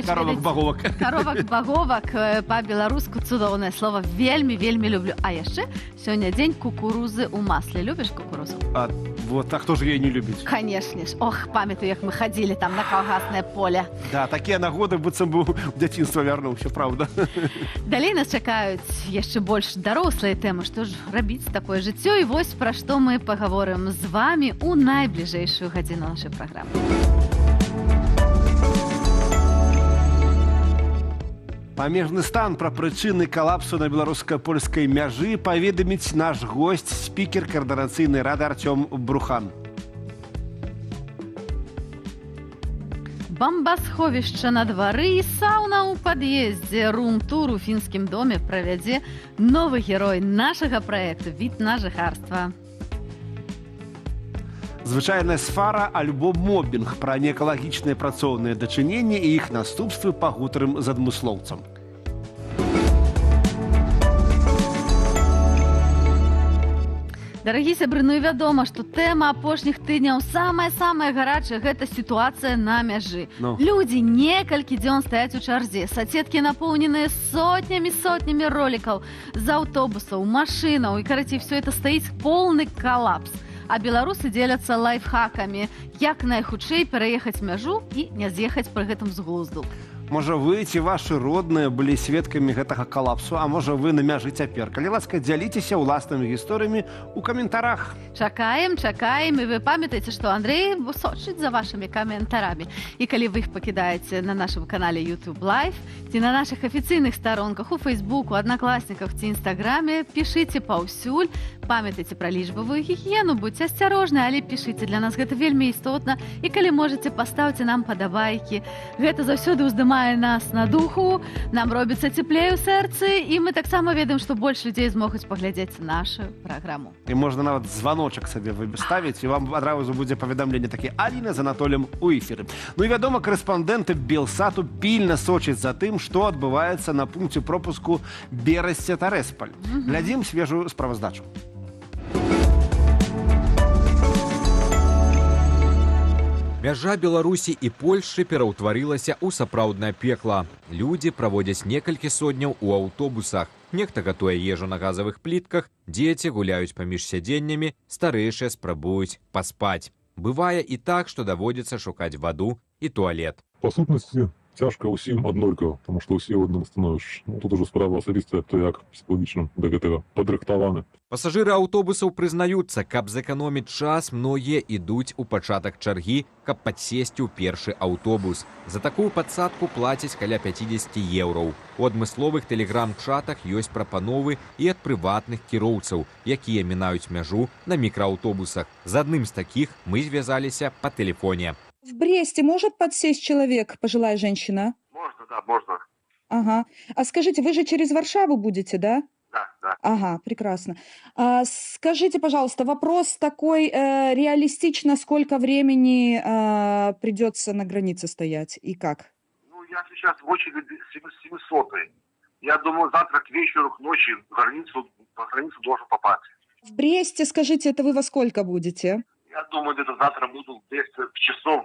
Коровак-баговак. Коровак-баговак по-беларуску цудоўнае слово. Вельмі люблю. А яшчэ сёння дзень кукурузы ў масле. Любіш кукурузу? А хто ж яе не любіць? Канешне ж. Ох, памятаю, як мы хадзілі там на калгаснае поле. Да, такія нагоды, быццам бы ў дзяцінства вярнуўся, правда. Далей нас чакаюць яшчэ больш дарослыя тэмы. Што ж рабіць такое жыццё? І вось пра што мы пагаворым з вамі ў найбліжэйшую гадзіну нашай праграмы. Памежны стан пра прычыны калапсу на беларуска-польскай мяжы паведаміць наш госць, спікер каардынацыйнай рады Артём Брухан. Бамбасховішча на двары і сауна ў пад'ездзе. Рум-тур у фінскім доме правядзе новы герой нашага праекту «Від на жыхарства». Звычайная сфара альбо мобінг, пра неэкалагічныя працоўныя дачыненні і іх наступствы пагутарым з адмыслоўцам. Дарагі сябры, ну і вядома, што тэма апошніх тыдняў самая гарачая – гэта сітуацыя на мяжы. Людзі некалькі дзён стаяць у чарзе, сацеткі напоўненыя сотнямі ролікаў з аўтобусаў, машынаў, і, карацей, все это стаіць поўны калапс. А беларусы дзеляцца лайфхакамі, як найхутчэй пераехаць мяжу і не з'ехаць пры гэтым з глузду. Можа, вы ці вашы родныя былі сведкамі гэтага калапсу, а можа, вы на мяжы цяпер. Калі ласка, дзяліцеся ўласнымі гісторыямі ў каментарах. Чакаем, і вы памятаеце, што Андрэй сочыць за вашымі каментарамі. І калі вы іх пакідаеце на нашым канале YouTube Live, ці на нашых афіцыйных старонках у Фейсбуку, Аднакласніках ці Інстаграме, пішыце паўсюль, памятайце пра лічбавую гігіену, будьце асцярожны, але пішыце, для нас гэта вельмі істотна. І калі можаце, пастаўце нам падабайкі. Гэта заўсёды ўздымае нас на духу, нам робіцца цеплей у сэрцы, і мы таксама ведаем, што больш людзей змогуць паглядзець нашу праграму. І можна нават званочак сабе ставіць, і вам адразу будзе паведамленне такі: Аліна з Анатолем у эфіры. Ну і вядома, корэспандэнты Белсату пільна сочаць за тым, што адбываецца на пункце пропуску Берасце-Таресполь. Глядзім свежую справаздачу. Мяжа Беларусі і Польшчы пераўтварылася ў сапраўднае пекла. Людзі праводзяць некалькі сотняў у аўтобусах. Нехта гатуе ежу на газавых плітках, дзеці гуляюць паміж сядзеннямі, старэйшыя спрабуюць паспаць. Бывае і так, што даводзіцца шукаць ваду і туалет. Па сутнасці, цяжка ўсім аднолькава, таму што ўсе ў адным становішчы. Тут ужо справа асабістая, то як псіхалагічна да гэтага падрыхтаваны. Пасажыры аўтобусаў прызнаюцца, каб зэканоміць час, многія ідуць у пачатак чаргі, каб падсесці ў першы аўтобус. За такую падсадку плацяць каля 50 еўраў. У адмысловых тэлеграм-чатах ёсць прапановы і ад прыватных кіроўцаў, якія минаюць мяжу на мікрааўтобусах. З адным з такіх мы звязаліся па тэлефоне. В Бресте может подсесть человек, пожилая женщина? Можно, да, можно. Ага. А скажите, вы же через Варшаву будете, да? Да. Ага, прекрасно. Скажите, пожалуйста, вопрос такой, реалистично, сколько времени придется на границе стоять и как? Ну, я сейчас в очереди 700-й. Я думаю, завтра к вечеру, к ночи на границу должен попасть. В Бресте, скажите, это вы во сколько будете? Я думаю, где-то завтра буду где-то в часов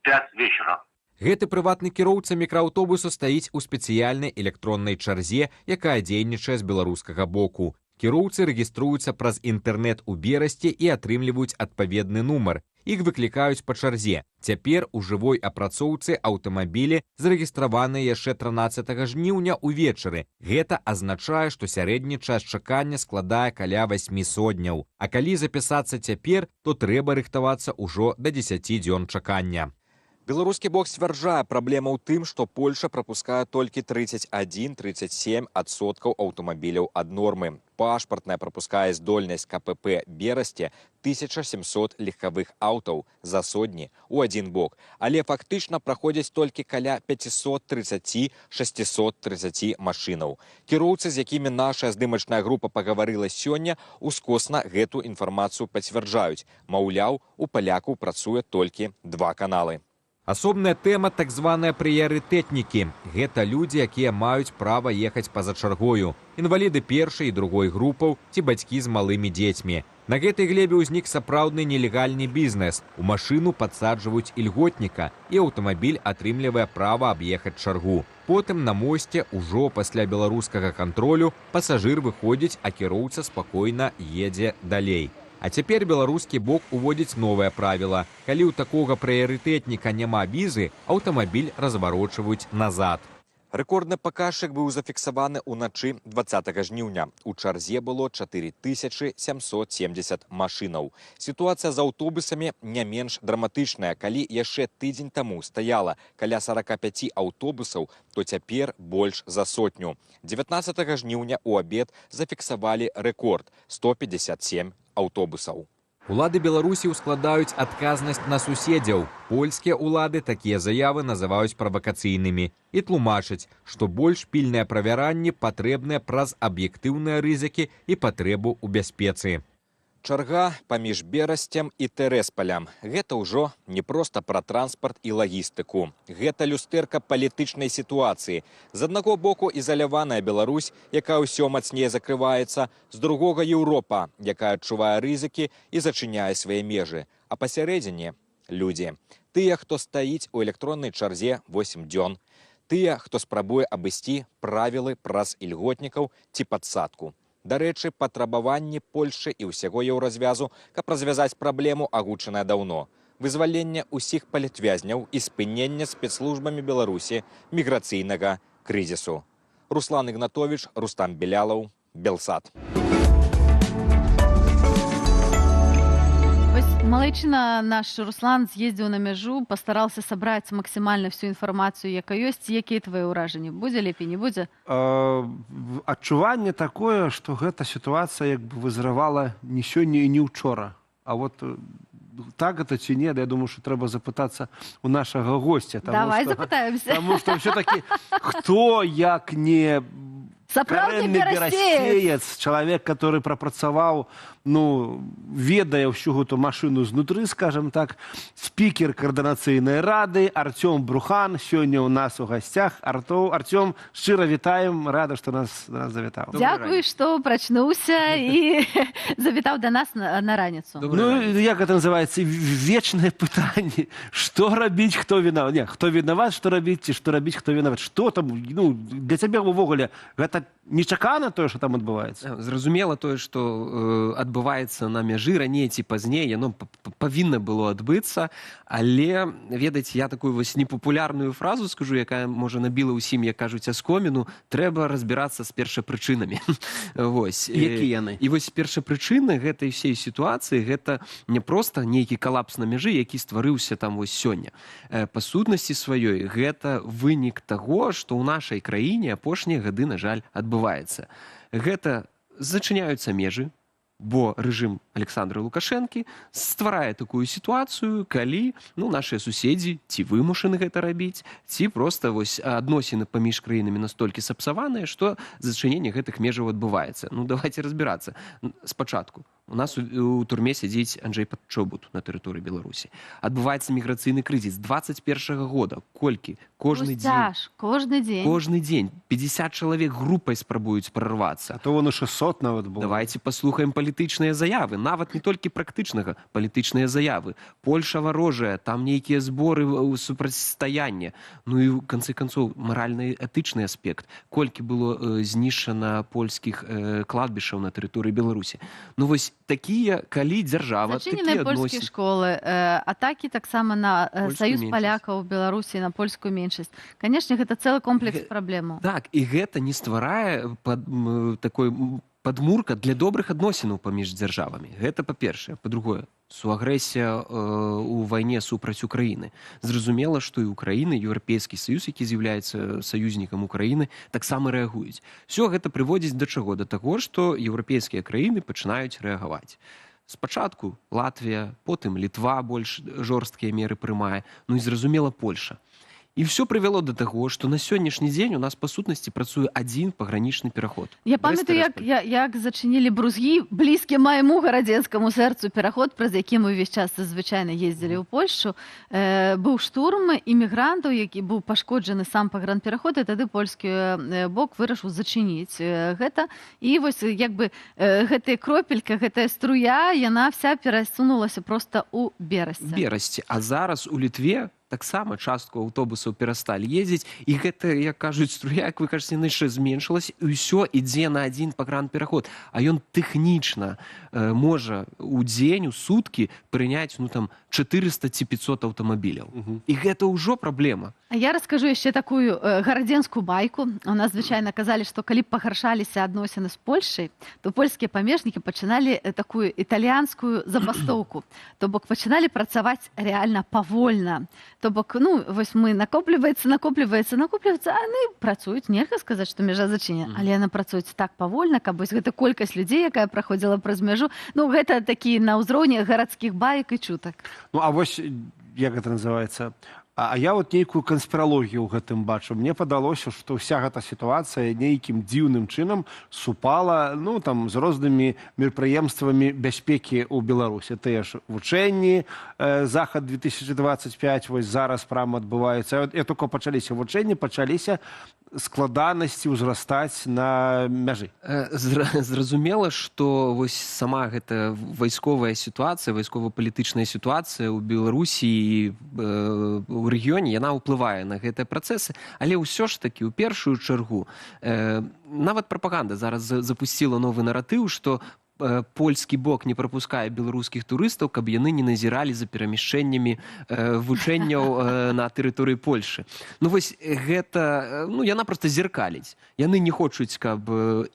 5 вечера. Гэты прыватны кіроўца мікрааўтобусу стаіць у спецыяльнай электроннай чарзе, якая дзейнічае з беларускага боку. Кіроўцы рэгіструюцца праз інтэрнэт у Берасці і атрымліваюць адпаведны нумар. Іх выклікаюць па чарзе. Цяпер у жывой апрацоўцы аўтамабілі зарэгістраваныя яшчэ 13 жніўня ўвечары. Гэта азначае, што сярэдні час чакання складае каля 8 сотняў. А калі запісацца цяпер, то трэба рыхтавацца ўжо да 10 дзён чакання. Беларускі бок сцвярджае, праблема ў тым, што Польша прапускае толькі 31-37% аўтамабіляў ад нормы. Пашпартная прапускае здольнасць КПП Берасце 1700 легкавых аўтаў за сотні ў адзін бок, але фактычна праходзяць толькі каля 530-630 машынаў. Кіроўцы, з якімі наша здымачная група пагаварыла сёння, ускосна гэту інфармацыю пацвярджаюць. Маўляў, у палякаў працуе толькі 2 каналы. Асобная тэма так званыя прыярытэтнікі. Гэта людзі, якія маюць права ехаць па-за чаргою. Інваліды першай і другой групаў ці бацькі з малымі дзецьмі. На гэтай глебе ўзнік сапраўдны нелегальны бізнес. У машыну падсаджваюць ільготніка, і аўтамабіль атрымлівае права аб'ехаць чаргу. Потым на мосце, ужо пасля беларускага кантролю, пасажыр выходзіць, а кіроўца спакойна едзе далей. А цяпер беларускі бок уводзіць новае правіла. Калі ў такога прыярытэтніка няма візы, аўтамабіль разварочваюць назад. Рэкордны паказчык быў зафіксаваны ўначы 20 жніўня. У чарзе было 4770 машынаў. Сітуацыя з аўтобусамі не менш драматычная. Калі яшчэ тыдзень таму стаяла каля 45 аўтобусаў, то цяпер больш за сотню. 19 жніўня ў абед зафіксавалі рэкорд – 157 аўтобусаў. Улады Беларусі ускладаюць адказнасць на суседзяў. Польскія улады такія заявы называюць правакацыйнымі і тлумачаць, што больш пільныя правяранні патрэбныя праз аб'ектыўныя рызыкі і патрэбу ў бяспецы. Чарга паміж Берасцем і Тэрэспалем. Гэта ўжо не проста пра транспарт і лагістыку. Гэта люстэрка палітычнай сітуацыі. З аднаго боку ізаляваная Беларусь, якая ўсё мацней закрываецца, з другога Еўропа, якая адчувае рызыкі і зачыняе свае межы. А пасярэдзіне – людзі. Тыя, хто стаіць у электроннай чарзе 8 дзён. Тыя, хто спрабуе абысці правілы праз ільготнікаў ці падсадку. Дарэчы, патрабаванні Польшчы і ўсяго еўразвязу, каб развязаць праблему, агучанае даўно. Вызваленне ўсіх палітвязняў і спынення спецслужбамі Беларусі міграцыйнага крызісу. Руслан Ігнатовіч, Рустам Белялаў, Белсат. Малайчына наш Руслан з'ездзіў на мяжу, пастараўся сабраць максімальна всю інфармацыю, яка ёсць. Якія твае ўражанні? Будзе лепей, не будзе? Адчуванне такое, што гэта сітуацыя як бы вызрывала не сёння і не ўчора. А вот так гэта ці не, я думаю, што трэба запытацца у нашага госця. Давай запытаемся. Таму што ўсё-такі хто, як не сапраўдны карэнны берасцеец, чалавек, который прапрацаваў, ведае ўсю гэту машыну знутры, скажем так, спікер каардынацыйнай рады Артём Брухан сёння ў нас у гасцях. Артём, шчыра вітаем, рада, што нас завітаў. Дзякуй, што прачнуўся і завітаў да нас на раніцу. Як гэта называецца? Вечнае пытанне. Што рабіць, хто вінават? Не, хто вінават, што рабіць, ці што рабіць, хто вінават? Што там, для цябе ўвогуле гэта нечакана тое, што там адбываецца? Зразумела тое, што адбываецца на мяжы раней ці пазней, яно павінна было адбыцца, але, ведаеце, я такую вось непапулярную фразу скажу, якая, можа, набіла ўсім, як кажуць, аскоміну, трэба разбірацца з першапрычынамі. Які яны? І вось першапрычыны гэтай всей сітуацыі гэта не проста нейкі калапс на мяжы, які стварыўся там вось сёння. Па сутнасці сваёй гэта вынік таго, што ў нашай краіне апошнія гады, на жаль, адбываецца. Гэта зачыняюцца межы, бо рэжым Александра Лукашэнкі стварае такую сітуацыю, калі нашыя суседзі ці вымушаны гэта рабіць, ці проста адносіны паміж краінамі настолькі сапсаваныя, што зачыненне гэтых межаў адбываецца. Давайте разбірацца. Спачатку. У нас у турме сядзіць Анджэй Падчобут на тэрыторыі Беларусі. Адбываецца міграцыйны крызіс 21 года. Колькі? Кожны дзень. Кожны дзень. 50 чалавек групай спрабуюць прарвацца. А то вон 600 нават было. Давайте паслухаем палітычныя заявы. Нават не толькі практычнага. Палітычныя заявы. Польша варожая, там нейкія зборы супрацьстаяння. І ў канцы канцоў маральны этычны аспект. Колькі было знішчана польскіх кладбішаў на тэрыторыі Беларусі. Вось такія, калі дзяржава... Зачыненыя польскія школы, атакі таксама на саюз палякаў в Беларусі, на польскую меншасць. Канешне, гэта цэлы комплекс праблемаў. Так, і гэта не стварае такой падмурка для добрых адносінаў паміж дзяржавамі. Гэта па-першае. Па-другое, суагрэсія ў вайне супраць Украіны. Зразумела, што і Украіна, Еўрапейскі Саюз, які з'яўляецца саюзнікам Украіны, таксама рэагуюць. Усё гэта прыводзіць да чаго? Да таго, што еўрапейскія краіны пачынаюць рэагаваць. Спачатку Латвія, потым Літва больш жорсткія меры прымае, і, зразумела, Польша. І все прывяло да таго, што на сённяшні дзень у нас па сутнасці працуе адзін пагранічны пераход. Я памятаю, як зачынілі брузгі блізкі майму гарадзенскаму сэрцу пераход, праз які мы ўвесь час звычайна ездзілі ў Польшчу. Быў штурм імігрантаў, які быў пашкоджаны сам пагранпераход, і тады польскі бок вырашыў зачыніць гэта. І вось як бы гэтая кропелька, гэтая струя, яна вся перасунулася проста ў Берасці. А зараз у Літве таксама частку аўтобусаў перасталі ездзіць, і гэта, як кажуць, струя, як вы кажаце, яна яшчэ зменшылась, і ўсё ідзе на адзін пагранпераход. А ён тэхнічна можа ў дзень, у суткі прыняць 400 ці 500 аўтамабіляў. І гэта ўжо праблема. А я раскажу яшчэ такую гарадзенскую байку. У нас звычайна казалі, што калі б пагаршаліся адносіны з Польшчай, то польскія памежнікі пачыналі такую італьянскую забастоўку. То бок пачыналі працаваць рэальна павольна. То бок, вось мы накопліваецца, а яны працуюць. Нельга сказаць, што мяжа зачынена, але яны працуюць так павольна, каб вось гэта колькасць людзей, якая праходзіла праз мяжу, гэта такі на ўзроўні гарадскіх баек і чутак. А вось, як гэта называецца? А я вот нейкую канспіралогію ў гэтым бачу. Мне падалося, што ўся гэта сітуацыя нейкім дзіўным чынам супала з рознымі мерапрыемствамі бяспекі ў Беларусі. Тыя ж вучэнні, Захад 2025, вось зараз прама адбываюцца. Я толькі пачаліся вучэнні, пачаліся складанасці ўзрастаць на мяжы. Зразумела, што вось сама гэта вайсковая сітуацыя, вайскова-палітычная сітуацыя ў Беларусі і ў рэгіёне, яна ўплывае на гэтыя працэсы, але ўсё ж такі ў першую чаргу нават прапаганда зараз запусціла новы наратыў, што польскі бок не прапускае беларускіх турыстаў, каб яны не назіралі за перамяшчэннямі вучэнняў на тэрыторыі Польшы. Вось гэта, яна проста зеркаліць. Яны не хочуць, каб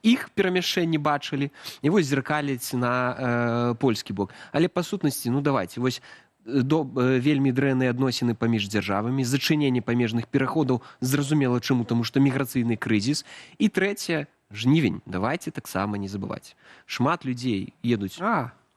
іх перамяшчэнні бачылі, і вось зеркаліць на польскі бок. Але па сутнасці, давайце, вось вельмі дрэнныя адносіны паміж дзяржавамі, зачыненне памежных пераходаў, зразумела чаму, таму што міграцыйны крызіс. І трэцяе, жнівень, давайте таксама не забываць. Шмат людзей едуць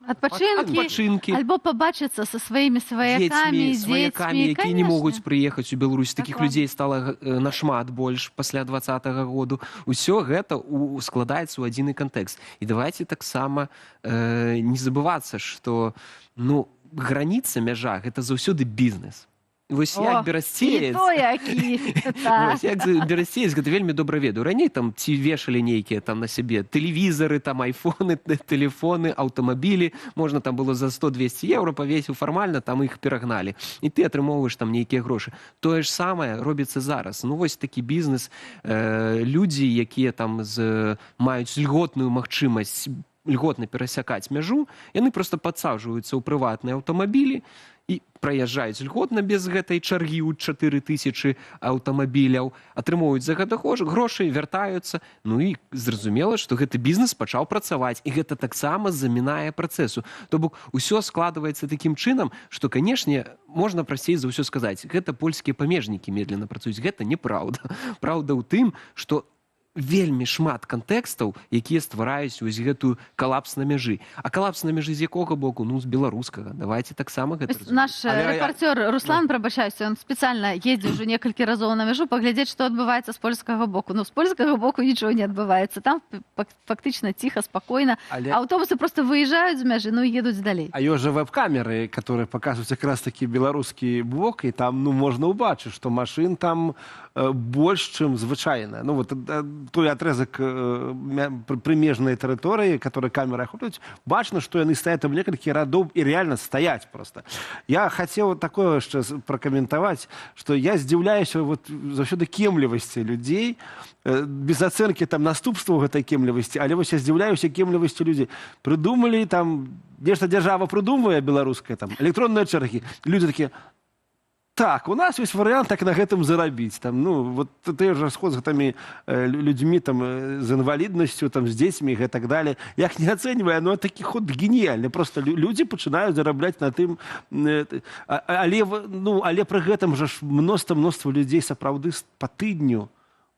адпачынкі, альбо пабачыцца са сваімі сваякамі, дзецьмі, якія не могуць прыехаць у Беларусь. Такіх людзей стала нашмат больш пасля 2020 году. Усё гэта складаецца ў адзіны кантэкст. І давайте таксама не забывацца, што граніца, мяжа, гэта заўсёды бізнес. Вось як берасцеец, гэта вельмі добра ведаю. Раней ці вешалі нейкія на сябе тэлевізары, айфоны, тэлефоны, аўтамабілі. Можна было за 100-200 еўра павесіў фармальна, іх перагналі. І ты атрымоўваеш нейкія грошы. Тое ж самае робіцца зараз. Вось такі бізнес. Людзі, якія маюць льготную магчымасць льготна перасякаць мяжу, яны проста падсаджваюцца ў прыватныя аўтамабілі і праязджаюць льготна без гэтай чаргі ў 4000 аўтамабіляў, атрымоўваюць за гэта грошы, вяртаюцца. І зразумела, што гэты бізнес пачаў працаваць, і гэта таксама замінае працэсу. То бок, усё складваецца такім чынам, што, канешне, можна прасцей за ўсё сказаць, гэта польскія памежнікі медленно працуюць. Гэта неправда. Праўда ў тым, што вельмі шмат кантэкстаў, якія ствараюць вось гэтую калапс на мяжы. А калапс на мяжы з якога боку? З беларускага. Давайте таксама гэта разумець. Наш рэпартёр Руслан, прабачаюся, ён спецыяльна ездзіў ўжо некалькі разоў на мяжу паглядзець, што адбываецца з польскага боку. З польскага боку нічого не адбываецца. Там фактычна ціха, спакойна. Аўтобусы проста выязджаюць з мяжы, і едуць далей. А ёсць жа веб-камеры, которые паказваюць якраз такі беларускі бок, і там можна ўбачыць, што машын там больш, чым звычайна. Той атрезак прымежнай тэрыторыі, которые камеры ахоплююць, бачна, што яны стаяць там некалькі радоў і реально стаяць проста. Я хацеў такое яшчэ пракаментаваць, што я здзіўляюся заўсёды кемлівасці людзей, без ацэнкі наступстваў гэтай кемлівасці, але вось я здзіўляюся кемлівасці людзей. Прыдумалі нешта дзяржава прыдумвае беларускае, электронныя чэргі. Людзі такія: так, у нас ёсць варыянт так на гэтым зарабіць. Ты ж расход з гэтымі людзьмі з інваліднасцю, з дзецьмі і гэтак далее. Я іх не ацэньваю, такі ход геніяльны. Просто людзі пачынаюць зарабляць на тым. Але пры гэтым жа мноства людзей сапраўды па тыдню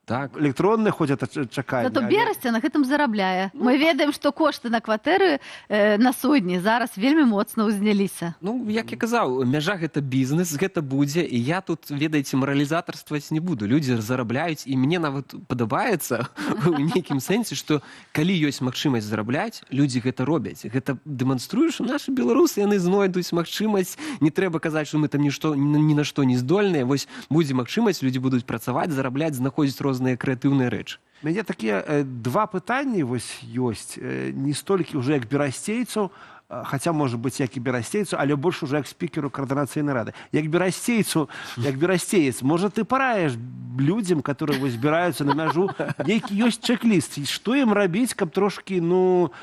Так. Электронны хоць это чаканне. Зато Берасця на гэтым зарабляе. Мы ведаем, што кошты на кватэры на судні зараз вельмі моцна ўзняліся. Ну, як я казаў, мяжа гэта бізнес, гэта будзе, і я тут, ведаеце, маралізатарстваць не буду. Людзі зарабляюць, і мне нават падабаецца у нейкім сэнсе, што калі ёсць магчымасць зарабляць, людзі гэта робяць. Гэта дэманструе, што нашы беларусы, яны знойдуць магчымасць, не трэба казаць, што мы там ні на што не здольныя. Вось будзе магчымасць, людзі будуць працаваць, зарабляць, знаходзіць розныя крэатыўныя рэчы. У мяне такія два пытанні вось ёсць, не столькі ўжо як берасцейцаў, хаця, можа быць, як і берасцейцу, але больш ужо як спікеру координацыйнай рады. Як берасцеец, можа, ты параеш людзям, которые вось збіраюцца на мяжу, нейкі ёсць чек-ліст, што ім рабіць, каб трошкі,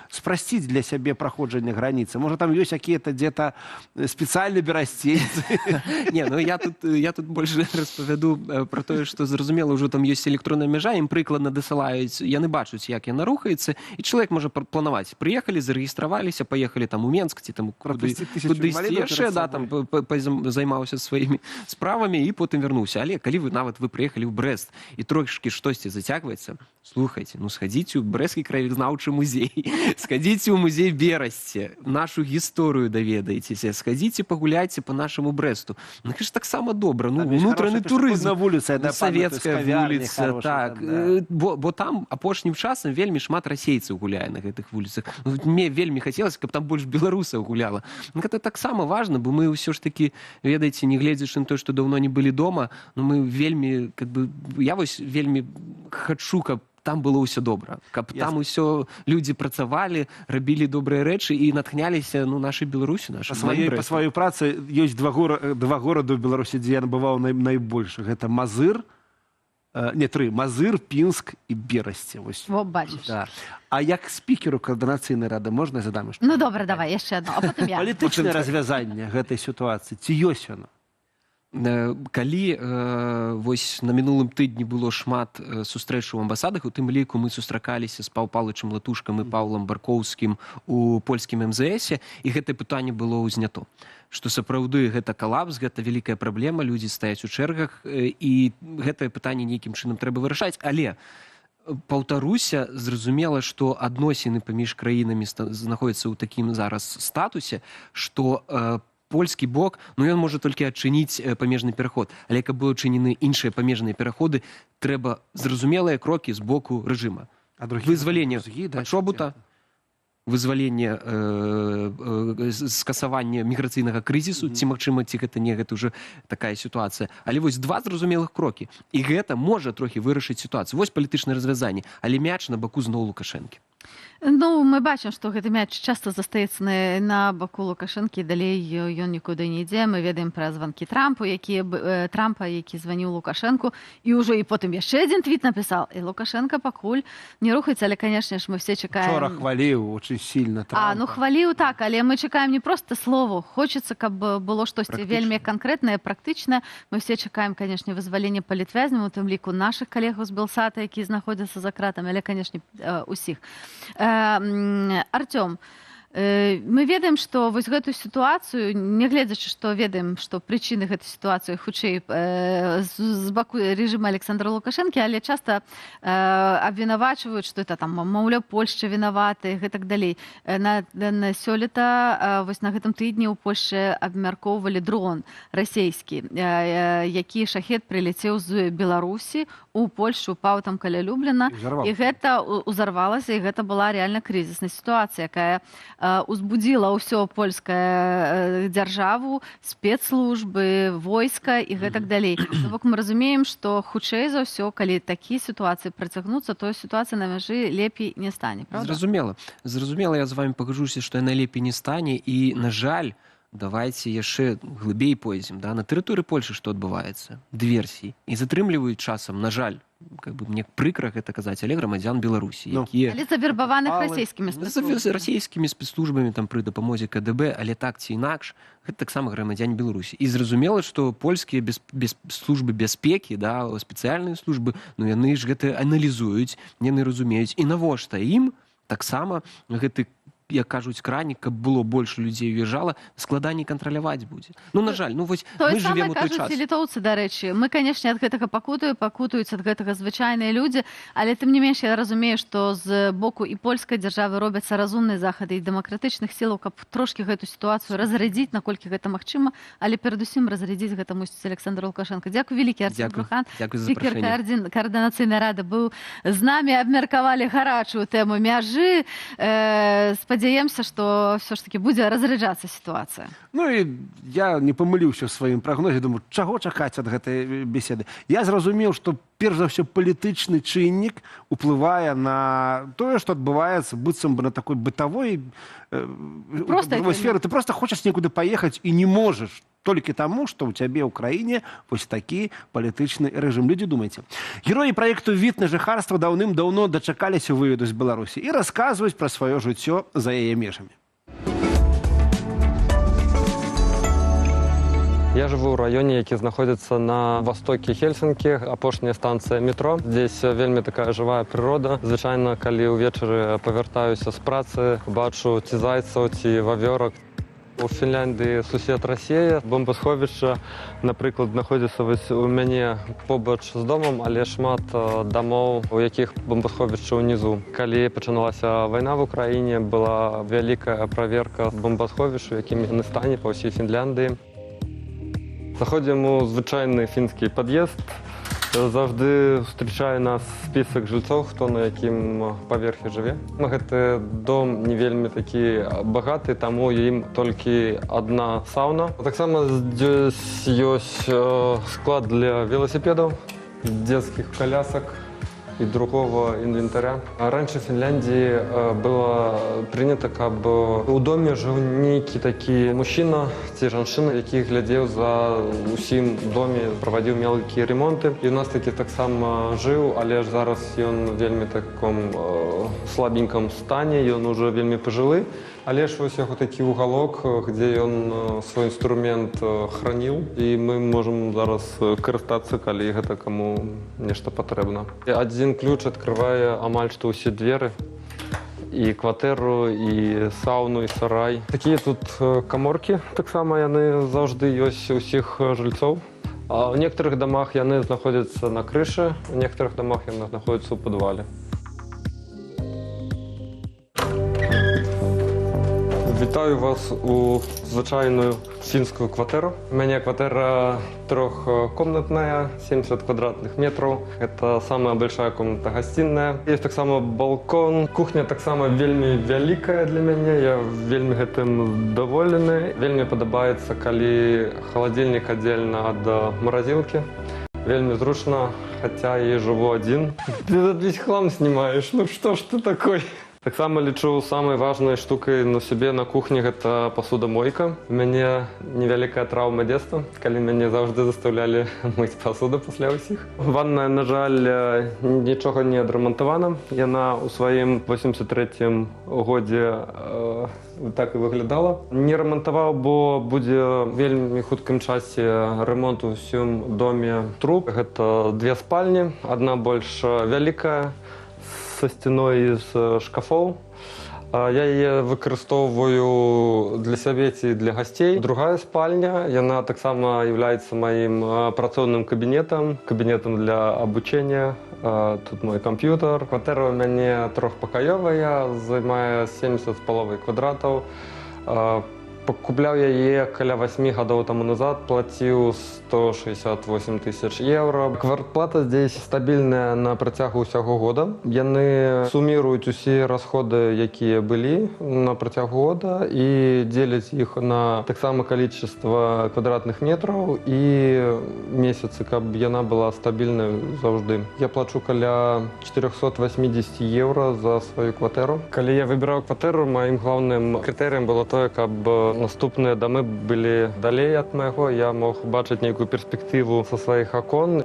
спрасціць для сябе праходжанне граніцы? Можа, там ёсць якія-то дзе-то спецыяльны берасцейцы? Не, я тут больш распавяду пра тое, што зразумела, ўжо там ёсць электронная мяжа, ім прыкладна дасылаюць, яны бачуць, як яна рухаецца, і чалавек можа планаваць. Прыехалі, зарэгістраваліся, паехалі там у Менск, ці там кудысьці яшчэ, там займаўся сваімі справамі і потым вярнуўся. Але калі вы прыехалі ў Брэст і трошкі штосьці зацягваецца, слухайце, схадзіце ў Брэсцкі краявізнаўчы музей, схадзіце ў музей Берасці, нашу гісторыю даведаецеся, схадзіце, пагуляйце па нашаму Брэсту. Гэта ж таксама добра, унутраны турызм, савецкая вуліца, так. Бо там апошнім часам вельмі шмат расейцаў гуляе на гэтых вуліцах. Мне вельмі хацелася, каб там больш беларусаў гуляла. Гэта таксама важна, бо мы ўсё ж такі, ведаеце, не гледзячы на тое, што даўно не былі дома, мы вельмі, я вось вельмі хачу, каб там было ўсё добра, каб там ўсё людзі працавалі, рабілі добрыя рэчы і натхняліся нашай Беларусі, нашай Па сваёй працы ёсць два горады ў Беларусі, дзе я набываў найбольш. Гэта Мазыр, Мазыр, Пінск і Берасці. Во, бачыш. А як спікеру координацыйнай рады можна задам? Ну, добра, давай, яшчэ адно, а потым я. Палітычнае развязанне гэтай сітуацыі, ці ёсць яно? Калі вось на мінулым тыдні было шмат сустрэч у амбасадах, у тым ліку мы сустракаліся з Паў Павлычым Латушкам і Паўлам Баркоўскім у польскім МЗСе, і гэтае пытанне было ўзнято. Што сапраўды гэта калапс, гэта вялікая праблема, людзі стаяць у чэргах, і гэтае пытанне нейкім чынам трэба вырашаць. Але паўтаруся, зразумела, што адносіны паміж краінамі знаходзяцца ў такім зараз статусе, што польскі бок, ён можа толькі адчыніць памежны пераход. Але каб былі адчынены іншыя памежныя пераходы, трэба зразумелыя крокі з боку рэжыма. Вызваленне пачобута, вызваленне, скасаванне міграцыйнага крызісу, ці магчыма, ці гэта не, гэта ўжо такая сітуацыя. Але вось два зразумелых крокі. І гэта можа трохі вырашыць сітуацыю. Вось палітычнае развязанне, але мяч на баку зноў Лукашэнкі. Мы бачым, што гэты мяч часта застаецца на баку Лукашэнкі, далей ён нікуды не ідзе. Мы ведаем пра званкі Трампа, які званіў Лукашэнку, і ўжо і потым яшчэ адзін твіт напісаў, і Лукашэнка пакуль не рухаецца, але, канешне ж, мы все чакаем... Вчора хваліў очень сильно Трампа. Хваліў так, але мы чакаем не проста слово. Хочацца, каб было штосьці вельмі канкрэтнае, практычнае. Мы все чакаем, канешне, вызвалення палітвязняў, у тым ліку нашых калегаў з Белсата, які знаходзяцца за кратамі, але, канешне, усіх. Артём, мы ведаем, што вось гэтую сітуацыю, нягледзячы, што ведаем, што прычыны гэтай сітуацыі хутчэй з баку рэжыма Александра Лукашэнкі, але часта абвінавачваюць, што это там, маўляў, Польшча вінаваты, гэтак далей. Сёлета, вось на гэтым тыдні ў Польшчы абмяркоўвалі дрон расійскі, які шахет прыляцеў з Беларусі у Польшу, упаў там каля Любліна, і гэта ўзарвалася, і гэта была рэальна крызісная сітуацыя, якая узбудзіла ўсё польская дзяржаву, спецслужбы, войска і гэтак далей. Бок мы разумеем, што хутчэй за ўсё, калі такія сітуацыі працягнуцца, то сітуацыя на мяжы лепей не стане, правда? Зразумела, я з вами пагажуся, што яна лепей не стане, і, на жаль, давайте яшчэ глыбей пойдзем. На тэрыторыі Польшы што адбываецца? Дыверсіі. І затрымліваюць часам, на жаль, мне прыкра гэта казаць, але грамадзян Беларусі, якія... Але завербаваных расійскімі спецслужбамі. Расійскімі спецслужбамі пры дапамозе КДБ, але так ці інакш, гэта таксама грамадзяне Беларусі. І зразумела, што польскія службы бяспекі, спецыяльныя службы, яны ж гэта аналізуюць, яны разумеюць. І навошта ім таксама гэты як кажуць, кранік, каб было больш людзей уязджала, складаней кантраляваць будзе. Ну, на жаль, ну вось Тое мы самае жывем у той кажуць час. і літоўцы, дарэчы. Мы, канешне, ад гэтага пакутаюць ад гэтага звычайныя людзі, але тым не менш я разумею, што з боку і польскай дзяржавы робяцца разумныя захады і дэмакратычных сілаў, каб трошкі гэту сітуацыю разрядзіць, наколькі гэта магчыма, але перадусім разрядзіць гэта мусіць Александр Лукашенко. Дзякуй вялікі, Арсен Брухан. Дзякуй за Спікер запрашэнне. каардынацыйнай рады быў з намі, абмеркавалі гарачую тэму мяжы. Спадзяемся, што ўсё ж таки будзе разряджацца сітуацыя. Ну і я не памыліўся ў сваім прагнозе, думаю, чаго чакаць ад гэтай беседы. Я зразумеў, што перш за ўсё палітычны чыннік уплывае на тое, што адбываецца быццам бы на такой бытавой сферы. Ты просто хочаш некуды паехаць і не можаш толькі таму, што ў цябе ў краіне вось такі палітычны рэжым. Людзі, думайце. Героі праекту «Від на жыхарства» даўным-даўно дачакаліся выведу з Беларусі і расказваюць пра сваё жыццё за яе межамі. Я жыву ў раёне, які знаходзіцца на востоке Хельсінкі, апошняя станцыя метро. Здесь вельмі такая жывая прырода. Звычайна, калі ўвечары павяртаюся з працы, бачу ці зайцаў, ці вавёрак. У Фінляндыі сусед Расія. Бомбасховішча, напрыклад, знаходзіцца у мяне побач з домам, але шмат дамоў, у якіх бомбасховішча ўнізу. Калі пачыналася вайна в Украіне, была вялікая праверка бомбасховішчаў, якімі яны стане па ўсій Фінляндыі. Заходзім у звычайны фінскі пад'езд. Заўжды зустрічае нас спісак жыльцоў, хто на якім паверхе жыве. Гэты дом не вельмі такі багаты, таму ім толькі адна сауна. Таксама здесь ёсць склад для велосипедаў, дзецкіх колясак и другого инвентаря. Раньше в Финляндии было принято, каб у доме жыў нейкі такі мужчына ці жанчына, які глядзеў за усім доме, правадзіў мелкія ремонты. І у нас такі таксама жыў, але ж зараз ён вельмі таком слабеньком стане, ён уже вельмі пажылы. Але ж вось яго такі уголок, где ён свой інструмент храніў, і мы можам зараз карыстацца, калі гэта каму нешта патрэбна. Адзін ключ адкрывае амаль што ўсе дзверы, і кватэру, і сауну, і сарай. Такія тут каморкі, таксама яны заўжды ёсць у ўсіх жыльцоў. А ў некаторых дамах яны знаходзяцца на крышы, у некаторых дамах яны знаходзяцца ў падвале. Вітаю вас у звычайную фінскую кватэру. У мяне кватэра трохкомнатная, 70 квадратных метров. Это самая большая комната гостиная. Есть таксама балкон. Кухня таксама вельмі вялікая для мяне. Я вельмі гэтым даволены. Вельмі падабаецца, калі халадзільнік аддзельна ад маразілкі. Вельмі зручна, хотя я живу один. Ты тут весь хлам снимаешь, ну что ж ты такой? Таксама лічу самай важнай штукай на сябе на кухні гэта пасудамойка. У мяне невялікая траўма дзетства, калі мяне заўжды заставлялі мыць пасуду пасля ўсіх. Ванная, на жаль, нічога не адрамантавана. Яна ў сваім 83-м годзе так і выглядала. Не рамантаваў, бо будзе вельмі хуткім часе ремонт у ўсім доме труб. Гэта две спальні, адна больш вялікая, со сцяной з шкафоў. Я яе выкарыстоўваю для сябе ці для гасцей. Другая спальня, яна таксама являецца маім працоўным кабінетам для обучения. Тут мой камп'ютар. Кватэра у мяне трохпакаёвая, займае 70,5 квадратаў. Купляў яе каля 8 гадоў таму назад, плаціў 168 тысяч евро. Квартплата здесь стабільная на працягу ўсяго года. Яны суміруюць усе расходы, якія былі на працягу года, і дзеляць іх на таксама количество квадратных метраў і месяцы, каб яна была стабільнай заўжды. Я плачу каля 480 евро за сваю кватэру. Калі я выбіраў кватэру, маім главным крытэрыем было тое, каб наступныя дамы былі далей ад майго, я мог бачыць нейкую перспектыву са сваіх акон.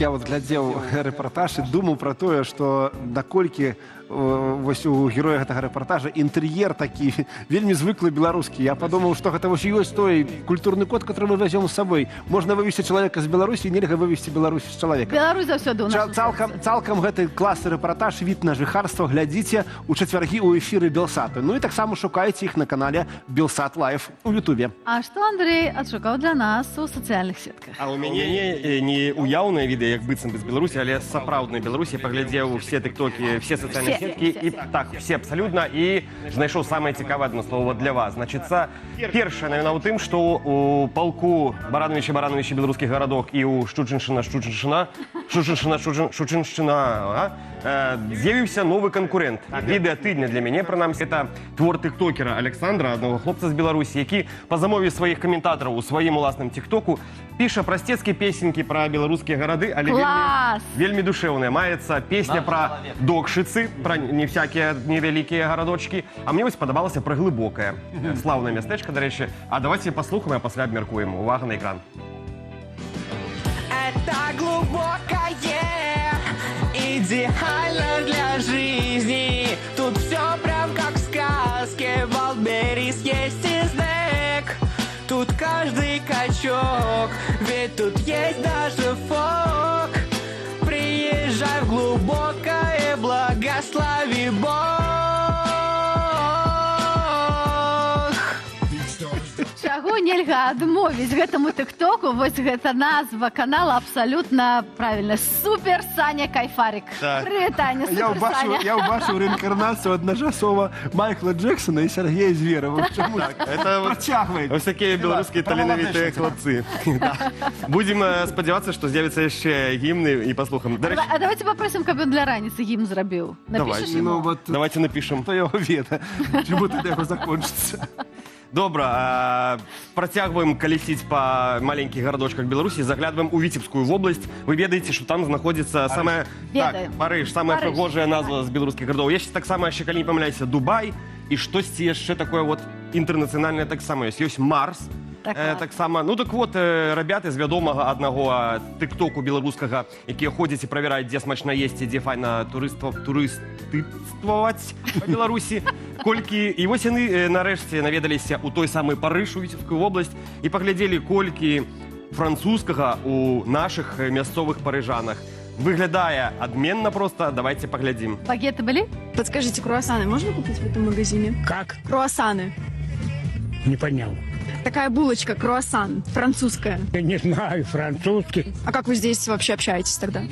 Я вот глядзеў рэпартаж і думаў пра тое, што наколькі вось у героя гэтага рэпартажа інтэр'ер такі вельмі звыклы беларускі. Я падумаў, што гэта вось ёсць той культурны код, который мы вязем з сабой. Можна вывесці чалавека з Беларусі, нельга вывесці Беларусь з чалавека. Беларусь заўсёды ў нас. Цалкам гэты класны рэпартаж від на жыхарства глядзіце ў чацвяргі ў эфіры Белсату. Ну і таксама шукайце іх на канале Белсат Лайф у Ютубе. А што Андрэй адшукаў для нас у сацыяльных сетках? А у мяне не уяўныя відэа, як быццам без Беларусі, але сапраўднай Беларусі. Паглядзеў все тыктокі, все сацыяльныя сеткі, і так, все абсалютна, і знайшоў самае цікавае адно слово для вас. Значыцца, першая навіна ў тым, што у палку Барановича беларускіх гарадок і ў Шчучыншчына з'явіўся новы канкурэнт. Відэа тыдня для мяне, прынамсі, это твор тыктокера Александра, аднаго хлопца з Беларусі, які па замове сваіх каментатараў у сваім уласным тиктоку піша прасцецкія песенькі пра беларускія гарады, але вельмі душэўныя. Маецца песня пра Докшыцы, пра не всякія невялікія гарадочкі, а мне вось падабалася пра Глыбокае. Слаўнае мястэчка, дарэчы. А давайте паслухаем, а пасля абмяркуем. Увага на экран. Это глубокое, идеально для жизни. Тут все прям как в сказке. Валберис есть и снег. Тут каждый качок, ведь тут есть даже фок. Приезжай в глубокое, благослови Бог. Чаго нельга адмовіць гэтаму тыктоку? Вось гэта назва канала абсалютна правільна. Супер Саня Кайфарик. Прывітанне, супер Саня. Я ўбачыў рэінкарнацыю адначасова Майкла Джексона і Сергея Зверова. Працягвай. Ось такія беларускія таленавітыя хлопцы. Будзем спадзявацца, што з'явіцца яшчэ гімны і паслухаем. А давайте попросім, каб ён для раніцы гімн зрабіў. Давайте напішам. Хто яго ведае, чым тут яго закончыцца. Добра, працягваем калісіць па маленькіх гарадочках Беларусі, заглядваем у Віцебскую вобласць. Вы ведаеце, што там знаходзіцца самая Парыж, самая прыгожая назва з беларускіх гарадоў. Ёсць таксама, яшчэ калі не памыляюся, Дубай і штосьці яшчэ такое вот інтэрнацыянальнае таксама ёсць. Ёсць Марс. Таксама, ну так вот, рабяты з вядомага аднаго тыктоку беларускага, якія ходзяць і правяраюць, дзе смачна есці, дзе файна турыстыцтваваць па Беларусі. Колькі... І вось яны нарэшце наведаліся ў той самы Парыж, у Віцебскую вобласць, і паглядзелі, колькі французскага у нашых мясцовых парыжанах. Выглядае адменна просто. Давайте поглядим. Багеты были? Подскажите, круассаны можно купить в этом магазине? Как? Круассаны. Не понял. Такая булочка, круассан, французская. Я не знаю французский. А как вы здесь вообще общаетесь тогда?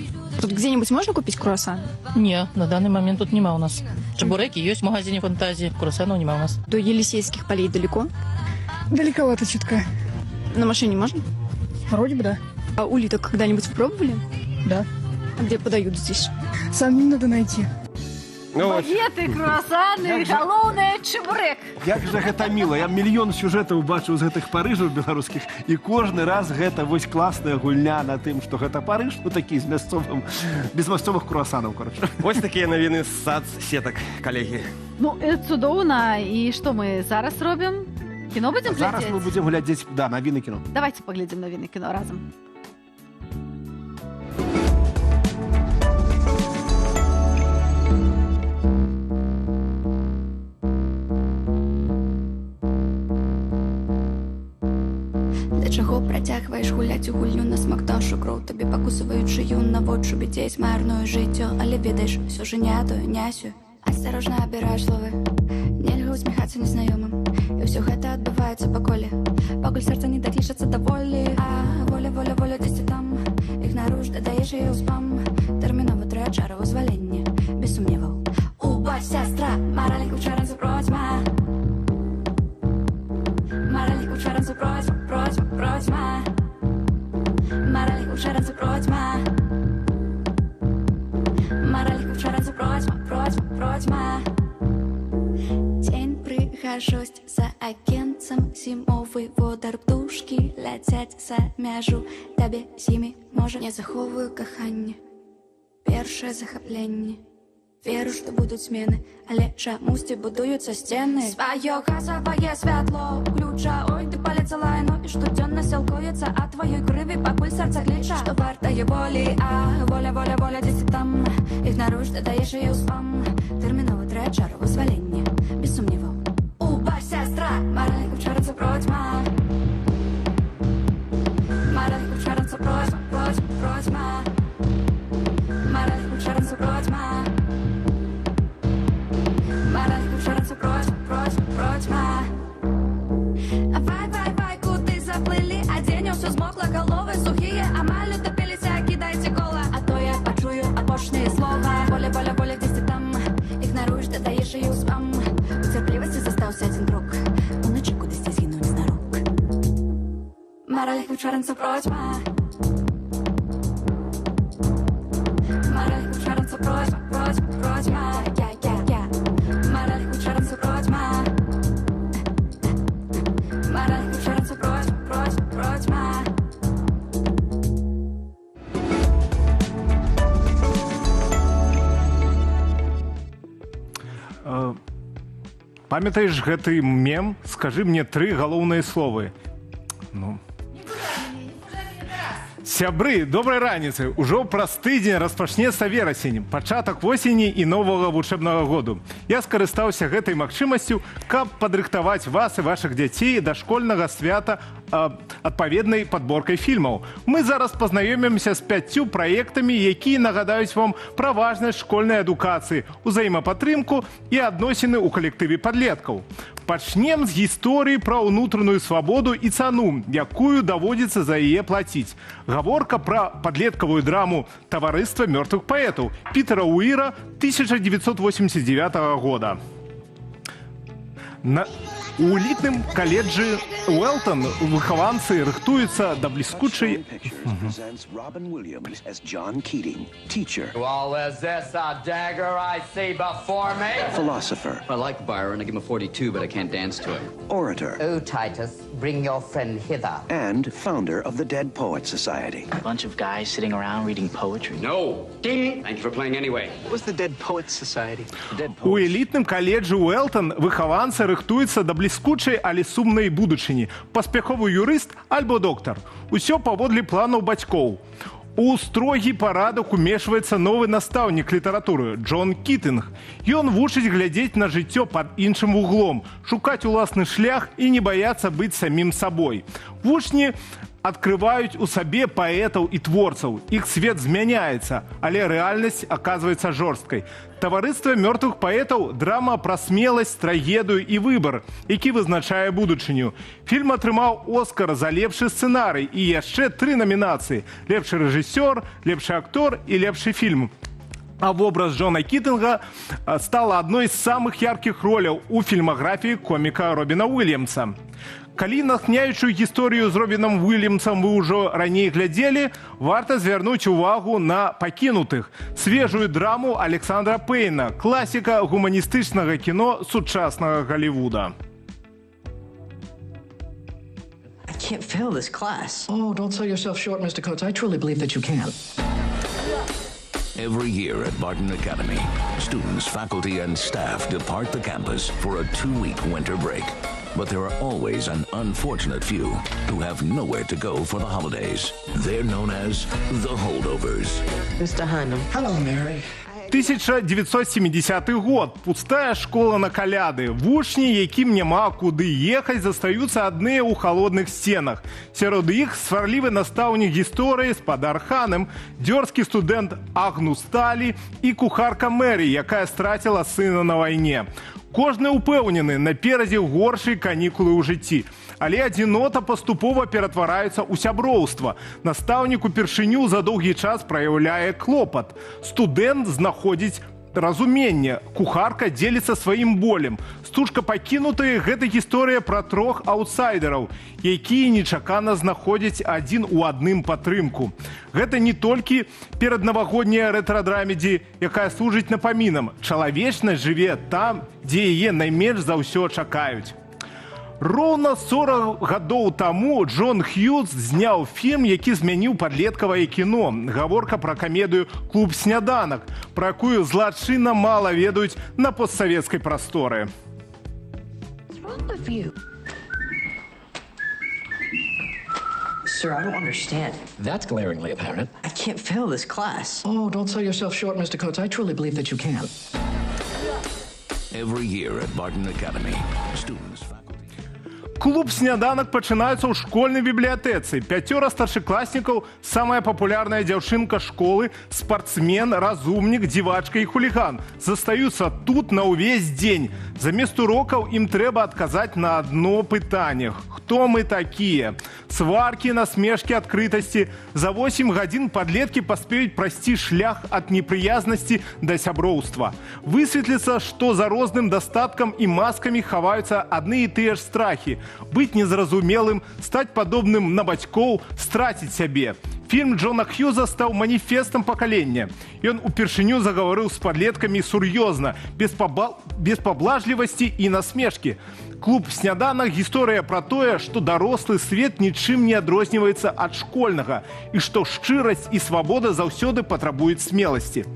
Тут где-нибудь можно купить круассан? Не, на данный момент тут нема у нас. Чебуреки есть в магазине «Фантазии», круассанов нема у нас. До Елисейских полей далеко? Далековато чутка. На машине можно? Вроде бы да. А улиток когда-нибудь пробовали? Да. А где подают здесь? Самим надо найти. Багеты, круассаны, галоўнае чебурек. Як жа гэта міла. Я мільён сюжэтаў бачыў з гэтых Парыжаў беларускіх, і кожны раз гэта вось класная гульня на тым, што гэта Парыж, ну такі з мясцовым, без мясцовых круассанаў, короче. Вось такія навіны з сацсетак, калегі. Ну, цудоўна. І што мы зараз робім? Кіно будзем глядзець? Зараз мы будзем глядзець, да, навіны кіно. Давайте паглядзім навіны кіно разам. Чаго працягваеш гуляць у гульню на смактошу, кроў табе пакусываючы на вочу, бідзець марную жыццё, але ведаеш, усё ж не тую, не сю. Асцярожна абіраеш словы, нельга усміхацца незнаёмым, і ўсё гэта адбываецца па коле. Пакуль сэрца не даклічацца да волі, а воля, воля, воля дзесьці там, ігнаруеш, дадаеш яе ў спам, тэрмінова трыачара вызваленне, без сумневаў. Убачь, сястра, мараленьку чарам супроцьма. Мараленьку чарам супроцьма. Просьма, мараленьку чаранцу просьма, мараленьку чаранцу просьма. Тень прыгажосць за акенцам, зімовы водар птушкі ляцяць за мяжу, табе з імі можа не захоўваю каханне, першае захапленне, Веру, што будуць змены, але чамусьці будуюцца сцены. Сваё газавае святло ключа. Ой, ты палец лайну і штодзённа сялкуецца ад тваёй крыві, пакуль сэрца кліча. Што вартае волі, а воля, воля, воля дзесьці там. Ігнаруеш, дадаеш яе ў спам. Тэрмінова трэ чару вызвалення, без сумніваў. Убавь, сястра, маральна кучарацца процьма. Маральна кучарацца процьма, процьма, процьма. Маральна кучарацца процьма. Вай, куды заплылі, а дзень усё змокла, галовы сухія, амаль утапіліся, кідайце кола. А то я пачую апошнія слова. Воля, воля, воля, дзесьці там. Ігнаруеш, дадаеш яе ў спам. У цярплівасці застаўся адзін крок. Уначы кудысьці згінуў незнарок. Маральна кучарацца процьма. Маральна кучарацца процьма, процьма, процьма. Маральна кучарацца процьма. Маральна кучарацца процьма, процьма, процьма. Памятаеш гэты мем? Скажы мне 3 галоўныя словы. Ну. Сябры, добрай раніцы. Ужо праз тыдзень распачнецца верасень, пачатак восені і новага вучэбнага году. Я скарыстаўся гэтай магчымасцю, каб падрыхтаваць вас і вашых дзяцей да школьнага свята адпаведнай падборкай фільмаў. Мы зараз пазнаёмімся з 5 праектамі, якія нагадаюць вам пра важнасць школьнай адукацыі, узаемапатрымку і адносіны ў калектыве падлеткаў. Пачнем з гісторыі пра ўнутраную свабоду і цану, якую даводзіцца за яе плаціць. Гаворка пра падлеткавую драму «Таварыства мёртвых паэтаў» Пітера Уіра 1989 года. У элітным каледжы Уэлтон выхаванцы рыхтуюцца да бліскучай... Philosopher. I like Byron. I give him a 42, but I can't dance to him. Orator. Oh, Titus, bring your friend hither. And founder of the Dead Poets Society. A bunch of guys sitting around reading poetry. No! Ding! Thank you for playing anyway. What was the Dead Poets Society? У элітным каледжы Уэлтон выхаванцы рыхтуюцца да бліскучай, але сумнай будучыні. Паспяховы юрыст альбо доктар. Усё паводле планаў бацькоў. У строгі парадак умешваецца новы настаўнік літаратуры Джон Кітынг. Ён вучыць глядзець на жыццё пад іншым вуглом, шукаць уласны шлях і не баяцца быць самім сабой. Вучні адкрываюць у сабе паэтаў і творцаў. Іх свет змяняецца, але рэальнасць аказваецца жорсткай. «Таварыства мёртвых паэтаў» – драма пра смеласць, трагедыю і выбар, які вызначае будучыню. Фільм атрымаў «Оскар» за лепшы сцэнарый і яшчэ 3 намінацыі – лепшы рэжысёр, лепшы актор і лепшы фільм. А вобраз Джона Кітынга стала адной з самых яркіх роляў у фільмаграфіі коміка Робіна Уільямса. Калі натхняючую гісторыю з Робінам Уільямсам вы ўжо раней глядзелі, варта звярнуць увагу на «Пакінутых» – свежую драму Александра Пэйна, класіка гуманістычнага кіно сучаснага Голлівуда. I can't fail this class. Oh, don't sell yourself short, Mr. Coates. I truly believe that you can. Every year at Barton Academy, students, faculty, and staff depart the campus for a 2-week winter break. But there are always an unfortunate few who have nowhere to go for the holidays. They're known as the holdovers. Mr. Hyndman. Hello, Mary. 1970 год. Пустая школа на каляды. Вучні, якім няма куды ехаць, застаюцца адныя ў халодных сценах. Сярод іх сварлівы настаўнік гісторыі спадар Ханым, дзёрзкі студэнт Агнус Талі і кухарка Мэрі, якая страціла сына на вайне. Кожны ўпэўнены, наперадзе горшай канікулы ў жыцці. Але адзінота паступова ператвараецца ў сяброўства. Настаўнік упершыню за доўгі час праяўляе клопат. Студэнт знаходзіць разуменне. Кухарка дзеліцца сваім болем. Стужка «Пакінутыя» – гэта гісторыя пра 3 аўтсайдераў, якія нечакана знаходзяць адзін у адным падтрымку. Гэта не толькі пераднавагодняя рэтра-драмедзі, якая служыць напамінам. Чалавечнасць жыве там, дзе яе найменш за ўсё чакаюць. Роўна 40 гадоў таму Джон Хьюз зняў фільм, які змяніў падлеткавае кіно. Гаворка пра камедыю «Клуб сняданак», пра якую злачынна мала ведаюць на постсавецкай прасторы. Sir, I don't understand. That's glaringly apparent. I can't fail this class. Oh, don't sell yourself short, Mr. Coates. I truly believe that you can. Every year at Barton Academy, students... Клуб сняданак пачынаецца ў школьнай бібліятэцы. 5 старшакласнікаў, самая папулярная дзяўчынка школы, спартсмен, разумнік, дзівачка і хуліган застаюцца тут на ўвесь дзень. Замест урокаў ім трэба адказаць на адно пытанне. Хто мы такія? Сваркі, насмешкі, адкрытасці. За 8 гадзін падлеткі паспеюць прайсці шлях ад непрыязнасці да сяброўства. Высветліцца, што за розным дастаткам і маскамі хаваюцца адны і тыя ж страхі. Быць незразумелым, стаць падобным на бацькоў, страціць сябе. Фільм Джона Хьюза стаў маніфестам пакалення. Ён упершыню загаварыў з падлеткамі сур'ёзна, без паблажлівасці і насмешкі. «Клуб сняданак» – гісторыя пра тое, што дарослы свет нічым не адрозніваецца ад школьнага і што шчырасць і свабода заўсёды патрабуюць смеласці.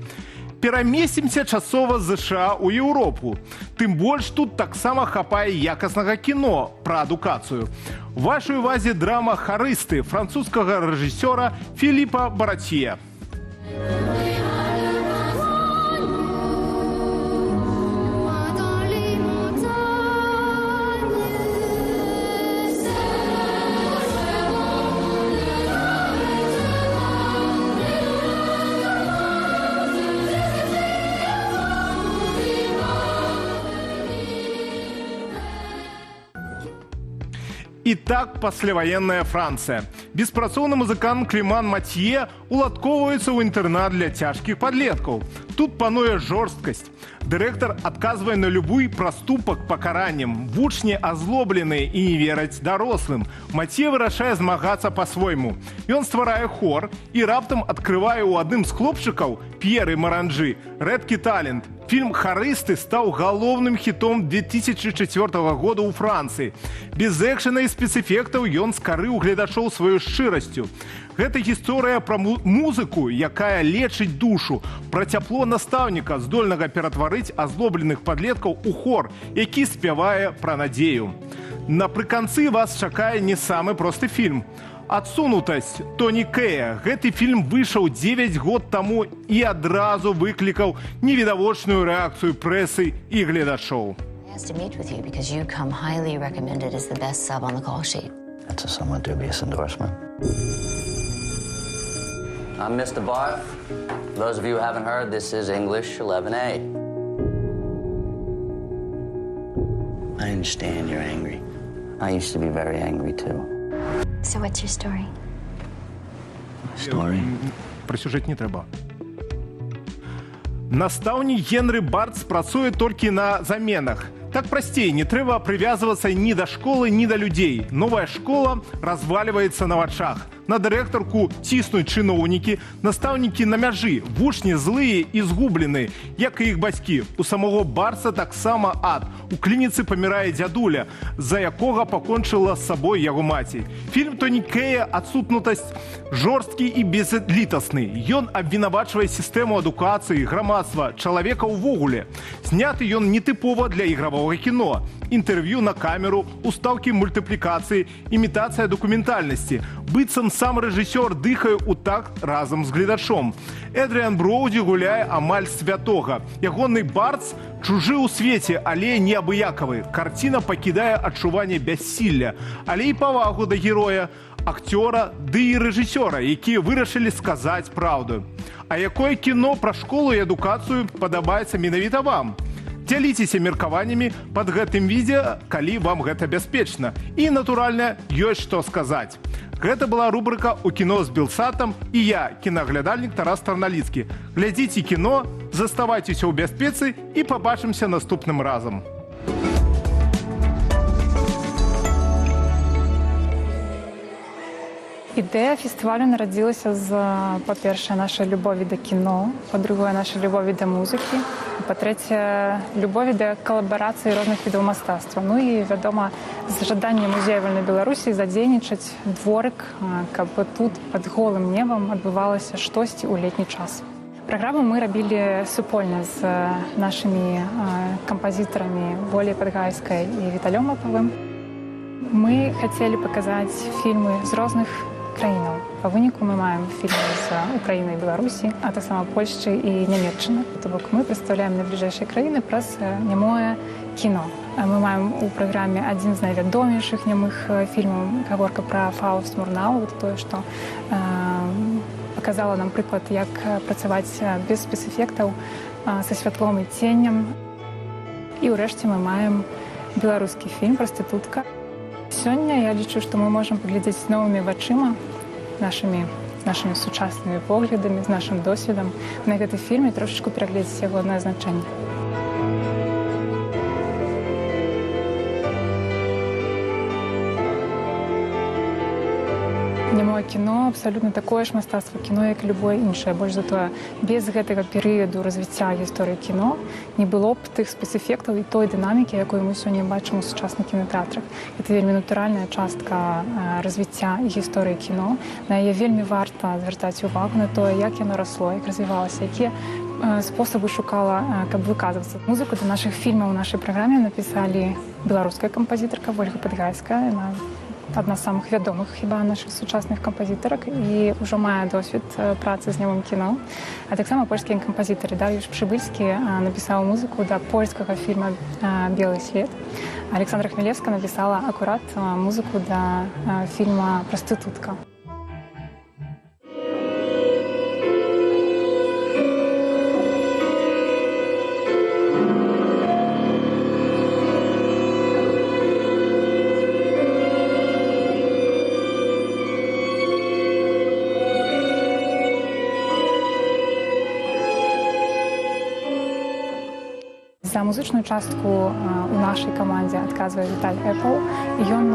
Перамесцімся часова з США ў Еўропу. Тым больш тут таксама хапае якаснага кіно пра адукацыю. У вашай увазе драма «Харысты» французскага рэжысёра Філіпа Баратье. Итак, пасляваенная Франция. Беспрацоўны музыкант Кліман Матье уладкоўваецца ў інтэрнат для цяжкіх падлеткаў. Тут пануе жорсткасць. Дырэктар адказвае на любой праступак пакараннем. Вучні азлобленыя і не вераць дарослым. Матье вырашае змагацца па-свойму. Ён стварае хор і раптам адкрывае ў адным з хлопчыкаў, П'еры Маранжы, рэдкі талент. Фільм «Харысты» стаў галоўным хітом 2004 года ў Францыі. Без экшана і спецэфектаў ён скарыў гледачоў сваёй шчырасцю. Гэта гісторыя пра музыку, якая лечыць душу, пра цяпло настаўніка, здольнага ператварыць азлобленых падлеткаў у хор, які спявае пра надзею. Напрыканцы вас чакае не самы просты фільм. «Адсунутасць» Тоні Кэя. Гэты фільм выйшаў 9 год таму і адразу выклікаў невідавочную рэакцыю прэсы і гледачоў. To meet with you because you come highly recommended as the best sub on the call sheet. That's a somewhat dubious endorsement. I'm Mr. Barth. For those of you who haven't heard, this is English 11A. I understand you're angry. I used to be very angry too. So what's your story? Story? Про сюжет не трэба. Настаўнік Генры Бартс працуе толькі на заменах. Так прасцей, не трэба прывязвацца ні да школы, ні да людзей. Новая школа разваливаецца на вачах. На дырэктарку ціснуць чыноўнікі, настаўнікі на мяжы, вучні злыя і згубленыя, як і іх бацькі. У самого Барса таксама ад. У клініцы памірае дзядуля, за якога пакончыла з сабой яго маці. Фільм Тоні Кэя «Адсутнутасць» жорсткі і безлітасны. Ён абвінавачвае сістэму адукацыі, грамадства, чалавека ўвогуле. Зняты ён нетыпова для ігравога кіно. Інтэрв'ю на камеру, устаўкі мультыплікацыі, імітацыя дакументальнасці. Быццам сам рэжысёр дыхае ў такт разам з гледачом. Эдрыан Броуді гуляе амаль святога. Ягоны Бартс чужы ў свеце, але неабыякавы. Карціна пакідае адчуванне бяссілля, але і павагу да героя, акцёра ды і рэжысёра, якія вырашылі сказаць праўду. А якое кіно пра школу і адукацыю падабаецца менавіта вам? Дзяліцеся меркаваннямі пад гэтым відэа, калі вам гэта бяспечна. І, натуральна, ёсць што сказаць. Гэта была рубрыка «У кіно з Белсатам» і я, кінаглядальнік Тарас Тарналіцкі. Глядзіце кіно, заставайцеся ў бяспецы і пабачымся наступным разам. Ідэя фестывалю нарадзілася з, па-першае, нашай любові да кіно, па-другое, нашай любові да музыкі, па-трэцяе, любові да калабарацыі розных відаў мастацтва. Ну і, вядома, з жаданнем музея вольнай Беларусі задзейнічаць дворык, каб тут пад голым небам адбывалася штосьці ў летні час. Праграму мы рабілі супольна з нашымі кампазітарамі Волей Падгайскай і Віталём Лапавым. Мы хацелі паказаць фільмы з розных краінаў. Па выніку мы маем фільмы з Украіны і Беларусі, а таксама Польшчы і Нямецчыны. То бок мы прадстаўляем найбліжэйшыя краіны праз нямое кіно. Мы маем у праграме адзін з найвядомейшых нямых фільмаў, гаворка пра Фауст Мурнау, тое, што паказала нам прыклад, як працаваць без спецэфектаў, са святлом і ценнем. І ўрэшце мы маем беларускі фільм «Прастытутка». Сёння я лічу, што мы можам паглядзець новымі вачыма, нашымі сучаснымі поглядамі, з нашым досведам на гэты фільм і трошачку перагледзець яго значэнне. Нямое кіно абсалютна такое ж мастацтва кіно, як любое іншае. Больш за тое, без гэтага перыяду развіцця гісторыі кіно не было б тых спецэфектаў і той дынамікі, якую мы сёння бачым у сучасных кінотэатрах. Гэта вельмі натуральная частка развіцця і гісторыі кіно. На яе вельмі варта звяртаць увагу на тое, як яно расло, як развівалася, якія спосабы шукала, каб выказвацца. Музыку да нашых фільмаў у нашай праграме напісалі беларуская кампазітарка Вольга Падгайская. Яна адна з самых вядомых хіба нашых сучасных кампазітарак і ўжо мае досвед працы з нямым кіно. А таксама польскія кампазітары Дар'юш Прыбыльскі напісаў музыку да польскага фільма «Белы след». Александра Хмелевска напісала акурат музыку да фільма «Прастытутка». За музычную частку у нашай камандзе адказвае Віталь Эпл. Ён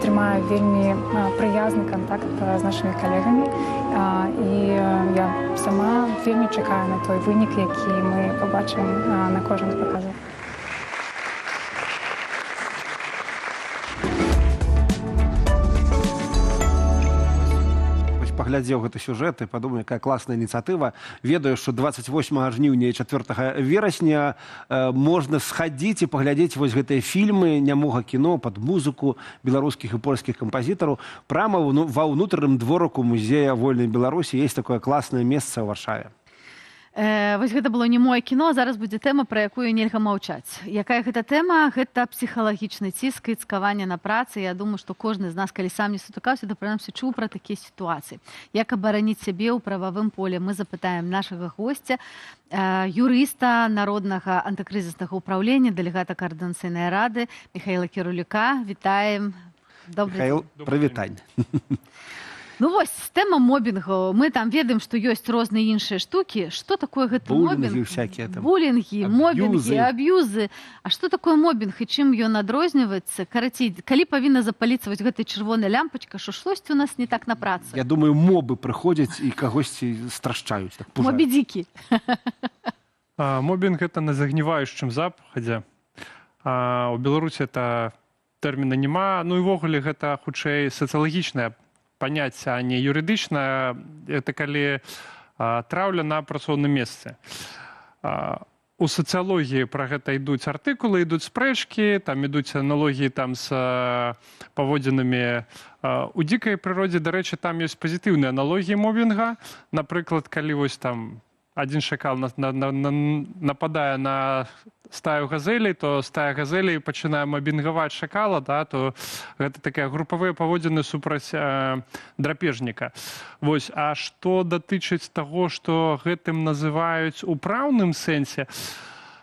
трымае вельмі прыязны кантакт з нашымі калегамі. І я сама вельмі чакаю на той вынік, які мы пабачым на кожным з паказаў. Паглядзеў гэты сюжэт і падумаў, якая класная ініцыятыва. Ведаю, што 28 жніўня і 4 верасня можна схадзіць і паглядзець вось гэтыя фільмы нямога кіно пад музыку беларускіх і польскіх кампазітараў. Прама ва ўнутраным дворыку музея вольнай Беларусі ёсць такое класнае месца ў Варшаве. Вось гэта было немое кіно, зараз будзе тэма, пра якую нельга маўчаць. Якая гэта тэма? Гэта псіхалагічны ціск і цкаванне на працы. Я думаю, што кожны з нас, калі сам не сутыкаўся, то прынамсі чуў пра такія сітуацыі. Як абараніць сябе ў прававым поле? Мы запытаем нашага госця, юрыста Народнага антыкрызіснага ўпраўлення, дэлегата Каардынацыйнай рады Міхаіла Кірулюка. Вітаем. Міхаіл, прывітанне. Ну вось, тэма мобінгу. Мы там ведаем, што ёсць розныя іншыя штукі. Што такое гэты мобінг? Булінгі, мобінгі, аб'юзы. А што такое мобінг і чым ён адрозніваецца? Карацей, калі павінна запаліцца вось гэтай чырвоная лямпачка, што шлосьці у нас не так на працы? Я думаю, мобы прыходзяць і кагосьці страшчаюць. Мобі-дзікі. Мобінг — гэта на загніваючым западзе. У Беларусі это тэрміна няма. Ну і ўвогуле гэта хутчэй сацыялагічнае паняцце, а не юрыдычна. Это калі траўля на працоўным месцы. У сацыялогіі пра гэта ідуць артыкулы, ідуць спрэчкі, там ідуць аналогіі там з паводзінамі у дзікай прыродзе. Дарэчы, там ёсць пазітыўныя аналогіі мобінга. Напрыклад, калі вось там адзін шакал нападае на стаю газелей, то стая газелей пачынае мобінгаваць шакала, да, то гэта такая групавыя паводзіны супраць драпежніка. Вось, а што датычыць таго, што гэтым называюць у праўным сэнсе,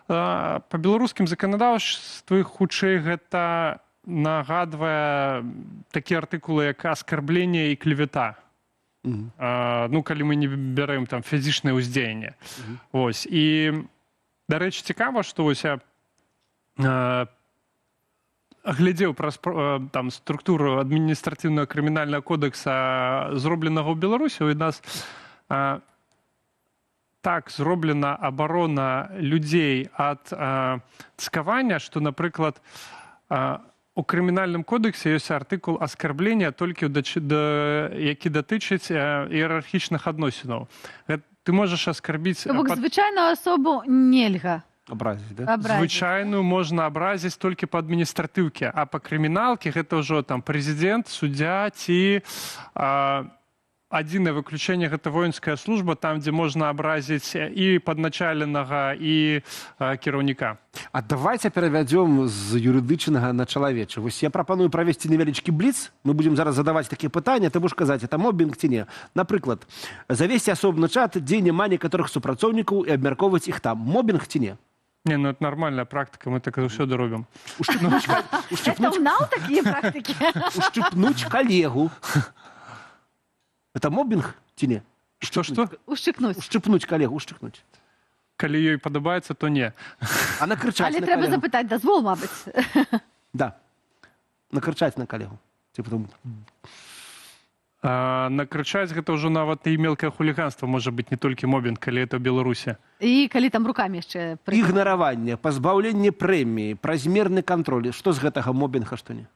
па беларускім заканадаўстве хутчэй гэта нагадвае такія артыкулы, як аскарбленне і клевета. Ну, калі мы не бярэм там фізічнае ўздзеянне. Вось. І, дарэчы, цікава, што вось глядзеў пра там структуру адміністратыўнага крымінальнага кодекса, зробленага ў Беларусі, у нас так зроблена абарона людзей ад цкавання, што, напрыклад, у крымінальным кодексе ёсць артыкул аскарблення толькі які датычыць іерархічных адносінаў. Ты можаш аскарбіць... То бок звычайную асобу нельга. Абразіць, да? Звычайную можна абразіць толькі па адміністратыўке, а па крыміналке гэта ўжо там прэзідэнт, суддзя ці адзінае выключэнне гэта воінская служба, там, дзе можна абразіць і падначаленага, і кіраўніка. А давайте перавядзём з юрыдычнага на чалавечы. Вось я прапаную правесці невялічкі бліц. Мы будзем зараз задаваць такія пытанні, ты будзеш казаць, это мобінг ці не. Напрыклад, завесці асобны чат, дзе няма некаторых супрацоўнікаў і абмяркоўваць іх там. Мобінг ці не? Не, ну это нормальная практика, мы так заўсёды робім. Это у нас такія практыкі? Ушчыпнуць калегу. Это мобінг ці не? Што? Ушчыкнуць. Ушчыпнуць калегу, ушчыкнуць. Калі ёй падабаецца, то не. А накрычаць Але на трэба калегу? запытаць дазвол, мабыць. Да. Накрычаць на калегу. Накрычаць гэта ўжо нават і мелкае хуліганства, можа быць, не толькі мобінг, калі это ў Беларусі. І калі там рукамі яшчэ... Ігнараванне, пазбаўленне прэміі, празмерны кантроль. Што з гэтага мобінга, што не?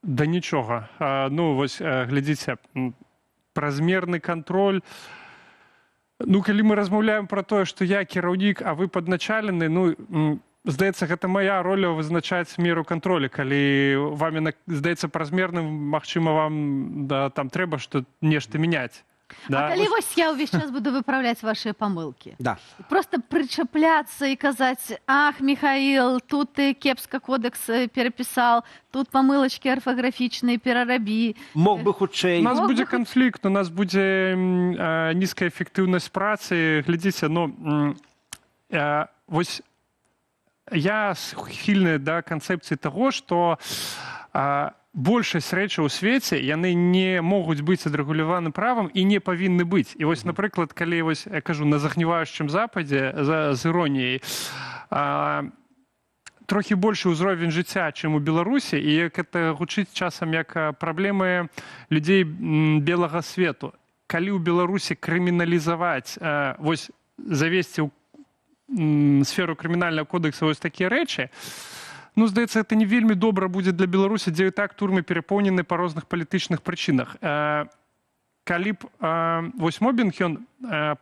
Да нічога. Ну, вось, глядзіце, празмерны кантроль. Ну, калі мы размаўляем пра тое, што я кіраўнік, а вы падначалены, ну, здаецца, гэта мая роля вызначаць меру кантролю. Калі вам, здаецца, празмерным, магчыма, вам там трэба што нешта мяняць. А калі вось я ўвесь час буду выпраўляць вашыя памылкі? Да. Просто прычапляцца і казаць, ах, Михаил, тут ты кепска кодекс перапісаў, тут памылачкі арфаграфічныя перарабі. Мог бы хутчэй. У нас будзе канфлікт, у нас будзе нізкая эфектыўнасць працы. Глядзіце, ну, вось я схільны да канцэпцыі таго, што большасць рэчаў у свеце, яны не могуць быць адрэгуляваны правам і не павінны быць. І вось, напрыклад, калі, вось, я кажу, на загніваючым западзе, з іроніяй, трохі большы ўзровень жыцця, чым у Беларусі, і як это гучыць часам як праблемы людзей белага свету. Калі ў Беларусі крыміналізаваць, вось, завесці ў сферу крымінальнага кодекса вось такія рэчы, ну, здаецца, это не вельмі добра будзе для Беларусі, дзе і так турмы перапоўнены па розных палітычных прычынах. Калі б вось мобінг, ён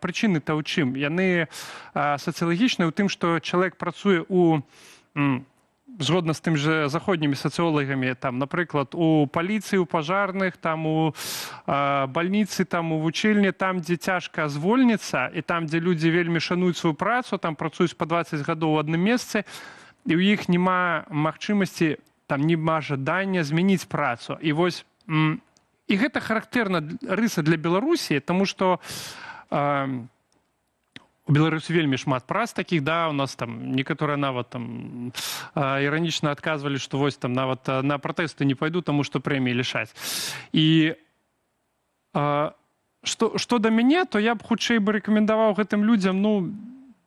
прычыны-то ў чым? Яны сацыялагічныя ў тым, што чалавек працуе згодна з тым жа заходнімі сацыолагамі, там, напрыклад, у паліцыі, у пажарных, там, у бальніцы, там, у вучэльні, там, дзе цяжка звольніцца, і там, дзе людзі вельмі шануюць сваю працу, там працуюць па 20 гадоў у адным месцы, і ў іх няма магчымасці, там няма жадання змяніць працу. І вось, і гэта характэрна рыса для Беларусі, таму што у Беларусі вельмі шмат прац такіх, да, у нас там некаторыя нават там іранічна адказвалі, што вось там нават на пратэсты не пайду, таму што прэміі лішаць. І што да мяне, то я б хутчэй бы рэкамендаваў гэтым людзям, ну,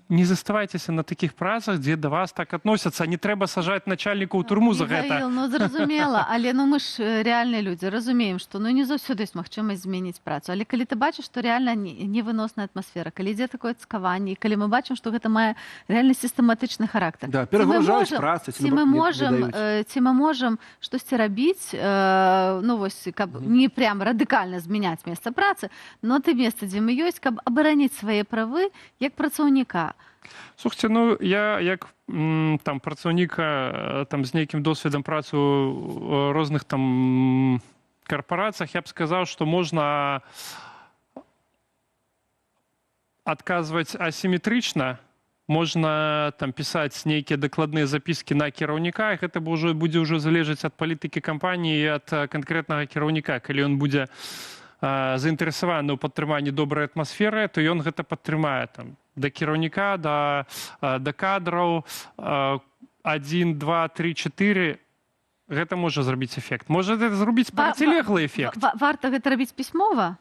не заставайцеся на такіх працах, дзе да вас так адносяцца. Не трэба сажаць начальніка ў турму за гэта. Михаил, ну зразумела, але ну мы ж рэальныя людзі, разумеем, што ну не заўсёды ёсць магчымасць змяніць працу. Але калі ты бачыш, што рэальна невыносная атмасфера, калі ідзе такое цкаванне, і калі мы бачым, што гэта мае рэальна сістэматычны характар. Да, перагружаюць працу. Ці мы можам штосьці рабіць, ну вось, каб не прям радыкальна змяняць месца працы, но ты месца, дзе мы ёсць, каб абараніць свае правы як працаўніка. Слухайте, ну я як там працаўнік там з нейкім досведам працы у розных там карпорацыях, я б сказаў, што можна адказваць асіметрычна, можна там пісаць нейкія дакладныя запіскі на кіраўніка, і гэта будзе ўжо залежаць ад палітыкі кампаніі і ад канкрэтнага кіраўніка. Калі ён будзе заінтарэсаваны ў падтрыманні добрай атмасферы, то ён гэта падтрымае там да кіраўніка, да кадраў 1, 2, 3, 4. Гэта можа зрабіць эфект. Можа гэта зрабіць процілеглы эфект. Варта гэта рабіць пісьмова?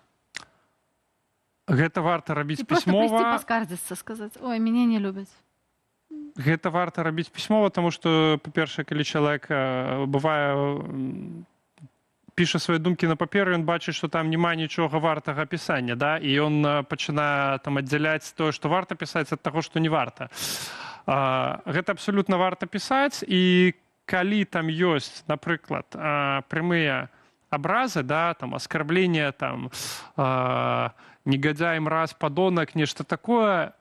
Гэта варта рабіць пісьмова. Ці проста прыйсці паскардзіцца, сказаць, ой, мяне не любяць. гэта варта рабіць пісьмова, таму што, па-першае, калі чалавек бывае піша свае думкі на паперы, ён бачыць, што там няма нічога вартага пісання, да? І ён пачынае там аддзяляць тое, што варта пісаць ад таго, што не варта. Гэта абсалютна варта пісаць, і калі там ёсць, напрыклад, прямыя абразы, да, там аскарблення, там негодяй, мразь, падонак, нешта такое,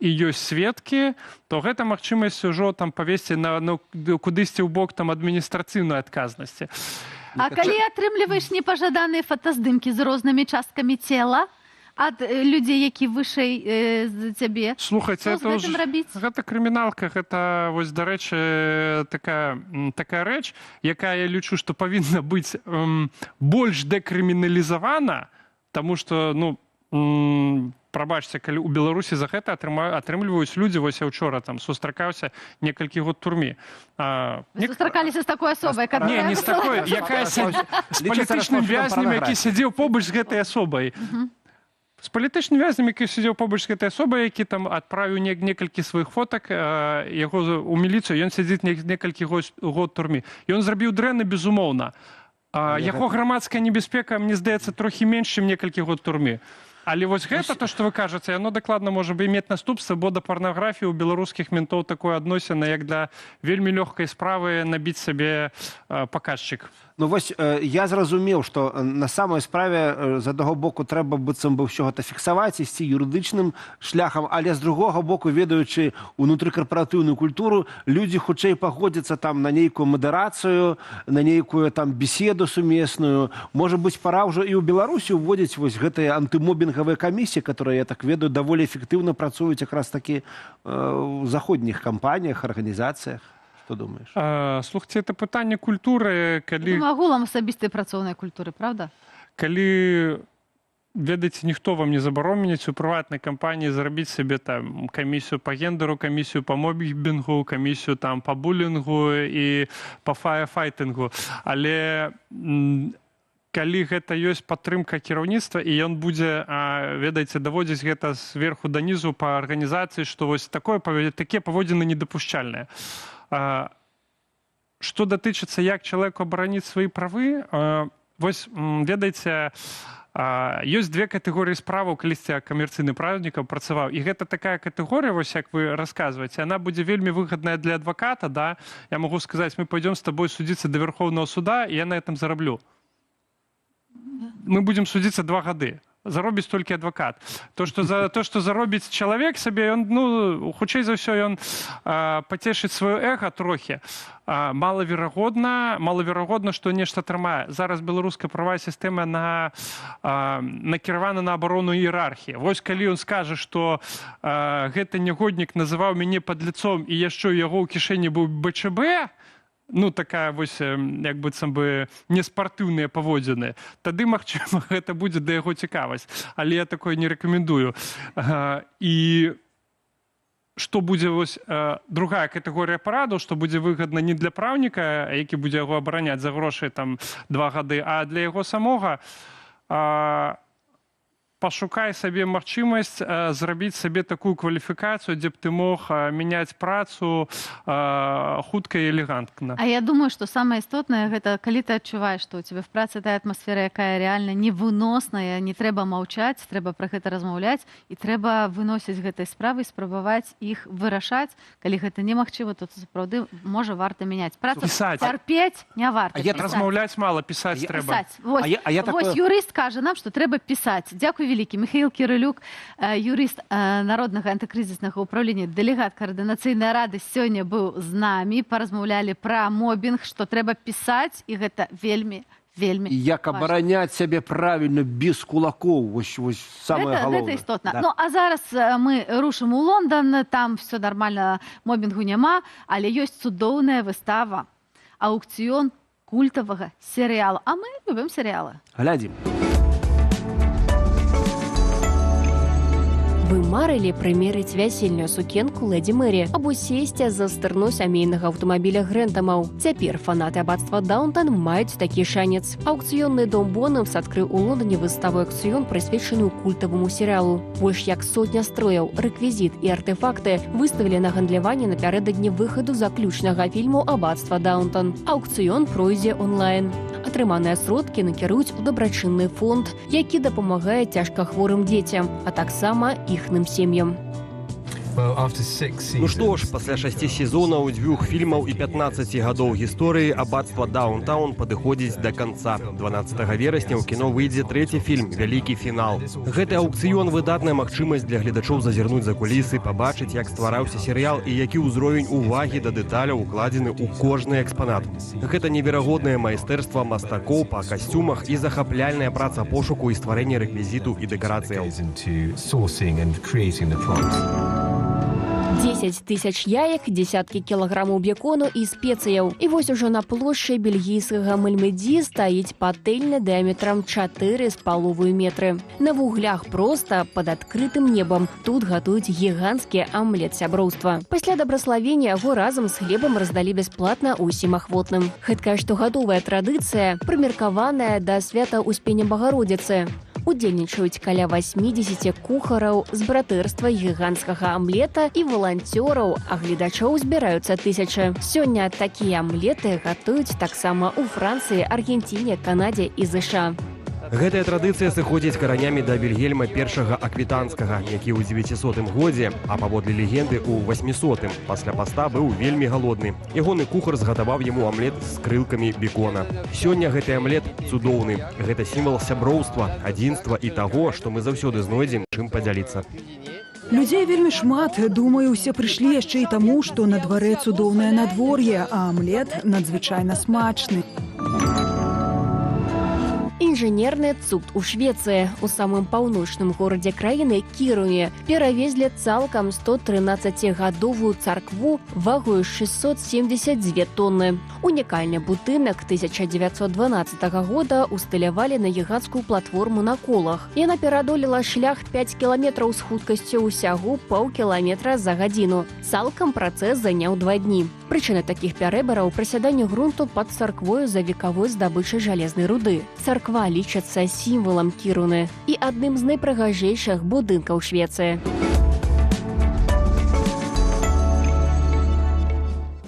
і ёсць сведкі, то гэта магчымасць ужо там павесці кудысьці ў бок там адміністрацыйнай адказнасці. А калі атрымліваеш непажаданыя фотаздымкі з рознымі часткамі цела ад людзей, які вышэй за цябе, слухайце, што з гэтым рабіць? Гэта крыміналка, гэта, вось, дарэчы, такая рэч, якая, я лічу, што павінна быць больш дэкрыміналізавана, таму што, ну, прабачце, калі ў Беларусі за гэта атрымліваюць людзі, вось я ўчора там сустракаўся некалькі год турме. Сустракаліся з такой асобай? Не з такой, якая з палітычным вязнем, які сядзеў побач з гэтай асобай. З палітычным вязнем, які сядзеў побач з гэтай асобай, які там адправіў некалькі сваіх фотак яго ў міліцыю, ён сядзіць некалькі год турме. Ён зрабіў дрэнна, безумоўна. Яго грамадская небяспека, мне здаецца, трохі менш, чым некалькі год турме. Але вось гэта, то, што вы кажаце, яно дакладна можа мець наступствы, бо да парнаграфіі ў беларускіх ментоў такое адносіна, як для вельмі лёгкай справы набіць сабе паказчык. Ну вось я зразумеў, што на самай справе з аднаго боку трэба быццам бы ўсё гэта фіксаваць, ісці юрыдычным шляхам, але з другога боку, ведаючы унутрыкарпаратыўную культуру, людзі хутчэй пагодзяцца там на нейкую мадэрацыю, на нейкую там беседу сумесную. Можа быць, пара ўжо і ў Беларусі ўводзіць вось гэтыя антымобінгавыя камісіі, которые, я так ведаю, даволі эфектыўна працуюць якраз такі ў заходніх кампаніях, арганізацыях. Што думаеш? Слухайце, это пытанне культуры, калі... Ну, агулам асабістай працоўнай культуры, правда? Калі, ведаеце, ніхто вам не забароніць у прыватнай кампаніі зрабіць сабе там камісію па гендеру, камісію па мобінгу, камісію там па булінгу і па фаерфайтынгу. Але калі гэта ёсць падтрымка кіраўніцтва, і ён будзе, ведаеце, даводзіць гэта зверху данізу па арганізацыі, што вось такія паводзіны недапушчальныя. Што датычыцца, як чалавеку абараніць свае правы, вось, ведаеце, ёсць две катэгорыі справаў, калісьці камерцыйным правнікам працаваў, і гэта такая катэгорыя, вось як вы расказваеце, яна будзе вельмі выгадная для адваката, да? Я магу сказаць, мы пойдём з табой судзіцца да Верховнага суда, і я на этом зараблю. Мы будзем судзіцца 2 гады. Заробіць толькі адвакат. То, што заробіць чалавек сабе, ён, ну, хутчэй за ўсё, ён пацешыць сваё эго трохі. Малаверагодна, што нешта атрымае. Зараз беларуская правая сістэма накіравана на абарону іерархіі. Вось калі ён скажа, што гэты нягоднік называў мяне падліцом і яшчэ ў яго ў кішэні быў БЧБ, ну, такая вось, як быццам бы, неспартыўныя паводзіны, тады, магчыма, гэта будзе да яго цікавасць. Але я такое не рэкамендую. І што будзе вось другая катэгорыя парадаў, што будзе выгадна не для праўніка, які будзе яго абараняць за грошы там 2 гады, а для яго самога, пашукай сабе магчымасць зрабіць сабе такую кваліфікацыю, дзе б ты мог мяняць працу хутка і элегантна. А я думаю, што самае істотнае гэта калі ты адчуваеш, што ў цябе в працы тая атмасфера, якая рэальна невыносная, не трэба маўчаць, трэба пра гэта размаўляць і трэба выносіць гэтай справы, спрабаваць іх вырашаць. Калі гэта немагчыма, то сапраўды можа варта мяняць працу. Цярпець не варта. Размаўляць мала, пісаць трэба. Вось юрыст кажа нам, што трэба пісаць. Дзякуй вялікі. Михаил Кірылюк, юрыст Народнага антыкрызіснага ўправлення, дэлегат Каардынацыйнай рады, сёння быў з намі, паразмаўлялі пра мобінг, што трэба пісаць, і гэта вельмі як абараняць сябе правільна, без кулакоў, вось самае галоўнае. Гэта істотна. Ну, а зараз мы рушым у Лондан, там все нармальна, мобінгу няма, але ёсць цудоўная выстава, аукцыён культавага серыялу. А мы любім серыялы. Глядзім. Вы марылі прымерыць вясельную сукенку Лэдзі Мэрі або сесці за стырну сямейнага аўтамабіля Грэнтамаў. Цяпер фанаты аббатства Даунтон маюць такі шанец. Аўкцыённы дом Боннамс адкрыў у Лондоне выставу аўкцыён, прысвечаную культаваму серыялу. Больш як сотня строяў, рэквізіт і артефакты выставілі на гандляванне напярэдадні выхаду заключнага фільму аббатства Даунтон. Аўкцыён пройдзе онлайн. Атрыманыя сродкі накіруюць у дабрачынны фонд, які дапамагае цяжкахворым дзецям, а таксама іхным сем'ям. Ну што ж, пасля 6 сезонаў, 2 фільмаў і 15 гадоў гісторыі аббатства Даунтаун падыходзіць да канца. 12 верасня ў кіно выйдзе 3-й фільм «Вялікі фінал». Гэты аўкцыён – выдатная магчымасць для гледачоў зазірнуць за кулісы, пабачыць, як ствараўся серыял і які ўзровень увагі да дэталяў укладзены ў кожны экспанат. Гэта неверагоднае майстэрства мастакоў па касцюмах і захапляльная праца пошуку і стварэння рэквізіту і дэкарацыяў. 10 тысяч яек, десяткі кілаграмаў бекону і спецыяў. І вось ужо на плошчы бельгійскага Мальмэдзі стаіць патэльня дыаметрам 4,5 метры. На вуглях проста пад адкрытым небам. Тут гатуюць гіганцкі амлет сяброўства. Пасля дабраславення яго разам з хлебам раздалі бясплатна ўсім ахвотным. Гэткая штогадовая традыцыя, прымеркаваная да свята Успення Багародзіцы. Удзельнічаюць каля 80 кухараў з братэрства гіганцкага амлета і валанцёраў, а гледачоў збіраюцца тысячы. Сёння такія амлеты гатуюць таксама ў Францыі, Аргенціне, Канадзе і ЗША. Гэтая традыцыя сыходзіць каранямі да Вільгельма I Аквітанскага, які ў 900 годзе, а паводле легенды ў 800 пасля паста быў вельмі галодны. Ягоны кухар згатаваў яму амлет з крылкамі бекона. Сёння гэты амлет цудоўны. Гэта сімвал сяброўства, адзінства і таго, што мы заўсёды знойдзем, чым падзяліцца. Людзей вельмі шмат. Думаю, усе прыйшлі яшчэ і таму, што на дварэ цудоўнае надвор'е, а амлет надзвычайна смачны. Інжынерны цуд у Швецыі. У самым паўночным горадзе краіны Кіруне перавезлі цалкам 113-гадовую царкву вагою 672 тонны. Унікальны будынак 1912 года устылявалі на гіганцкую платформу на колах. Яна перадолела шлях 5 кіламетраў з хуткасцю ўсяго паўкіламетра за гадзіну. Цалкам працэс заняў 2 дні. Прычына такіх пярэбараў – прасяданне грунту пад царквою за векавой здабычай жалезнай руды. Царква лічацца сімвалам Кіруны і адным з найпрыгажэйшых будынкаў Швецыі.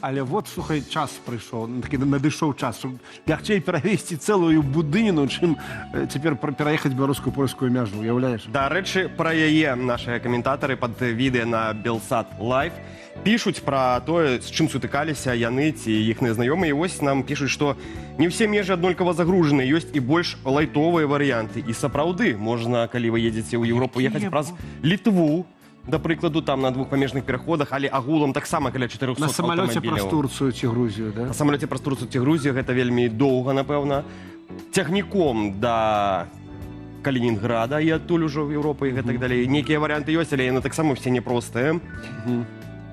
Але вот, слухай, час прыйшоў, такі надышоў час, щоб лягчэй перавесці цэлую будыніну, чым цяпер пераехаць беларуска-польскую мяжу, уяўляеш? Дарэчы, пра яе нашыя каментатары пад відэа на Белсат Лайв пішуць пра тое, з чым сутыкаліся яны ці іхныя знаёмыя. І вось нам пішуць, што не ўсе межы аднолькава загружаны, ёсць і больш лайтовыя варыянты. І сапраўды, можна, калі вы едзеце ў Еўропу, ехаць праз Літву, да прыкладу, там на двухпамежных пераходах, але агулам таксама каля 400 аўтамабіляў. На самалёце праз Турцыю ці Грузію, да? На самалёце праз Турцыю ці Грузію гэта вельмі доўга, напэўна. Цягніком да Калінінграда і адтуль ужо ў Еўропу і гэтак далей. Нейкія варыянты ёсць, але яны таксама ўсе непростыя.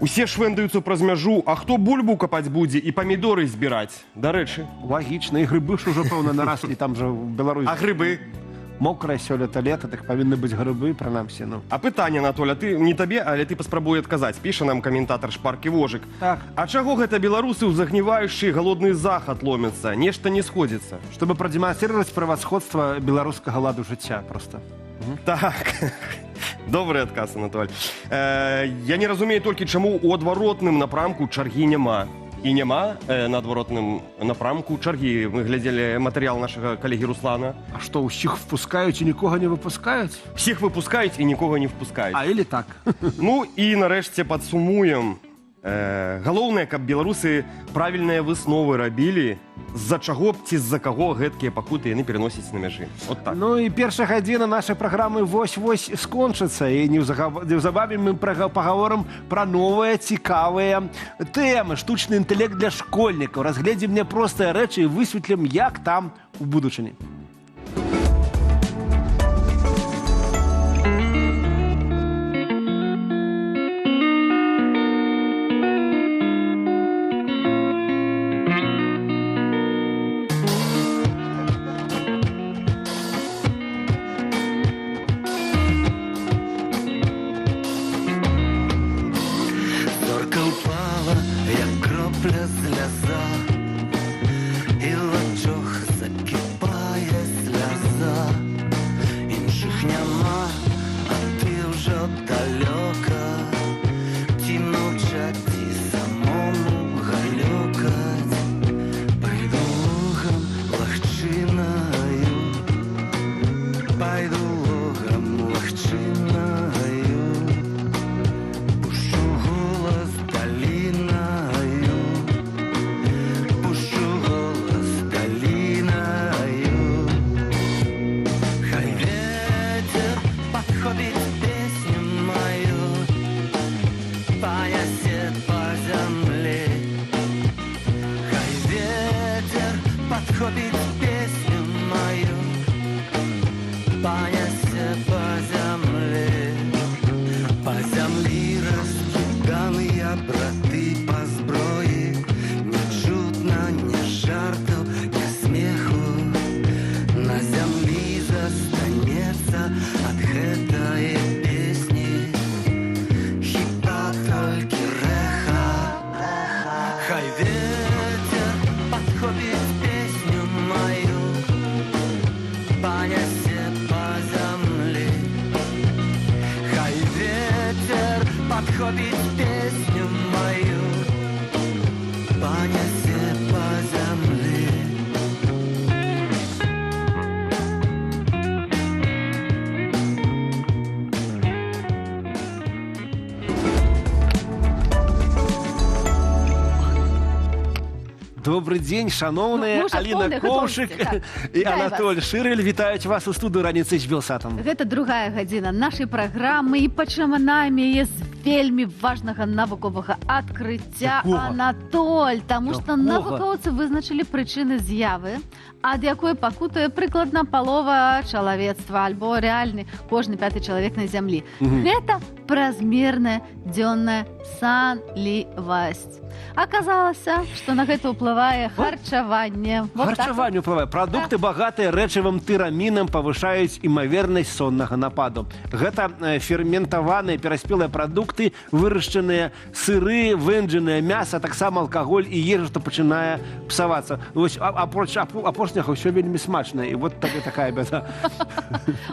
Усе швэндаюцца праз мяжу, а хто бульбу капаць будзе і памідоры збіраць? Дарэчы. Лагічна, і грыбы ж ужо, пэўна, нараслі там жа ў Беларусі. А грыбы? Мокрае сёлета лета, так павінны быць грыбы, прынамсі. А пытанне, Анатоль, ты не табе, але ты паспрабуй адказаць. Піша нам каментатар Шпаркі Вожык. Так. А чаго гэта беларусы ў загніваючы галодны захад ломяцца? Нешта не сходзіцца. Чтобы прадэманстрировать превосходство беларускага ладу жыцця, просто. Так. Добрый адказ, Анатоль. Я не разумею толькі, чаму ў адваротным напрамку чаргі няма. І няма на адваротным напрамку чаргі. Мы глядзелі матэрыял нашага калегі Руслана. А што, усіх впускаюць і нікога не выпускаюць? Всіх выпускаюць і нікога не впускаюць. А, или так. Ну і нарэшце падсумуем. Галоўнае, каб беларусы правільныя высновы рабілі, з-за чаго б ці з-за каго гэткія пакуты яны пераносяць на мяжы. Вот так. Ну і першая гадзіна нашай праграмы вось-вось скончыцца. І неўзабаве мы пагаворым пра новыя цікавыя тэмы. Штучны інтэлект для школьнікаў. Разгледзім няпростыя рэчы і высветлім, як там у будучыні. Добрый день, шановные. Алина Коўшык и Анатоль Шырэль вітаюць вас у студыю раніцай з Белсатом. Гэта другая гадзіна нашай праграмы і пачынаем яе з вельмі важнага навуковага адкрыцця. Анатоль, таму што навукоўцы вызначылі прычыны з'явы, ад якой пакутуе прыкладна палова чалавецтва, альбо рэальны кожны 5-й чалавек на зямлі. Гэта празмерная дзённая санлівасць. Аказалася, што на гэта ўплывае харчаванне. Харчаванне ўплывае. Прадукты, багатыя рэчывам тырамінам, павышаюць імавернасць соннага нападу. Гэта ферментаваныя пераспелыя прадукты, вырашчаныя сыры, вэнджанае мяса, таксама алкаголь і ежа, што пачынае псавацца. Вось апроч апошняга ўсё вельмі смачнае. І вот такая бяда.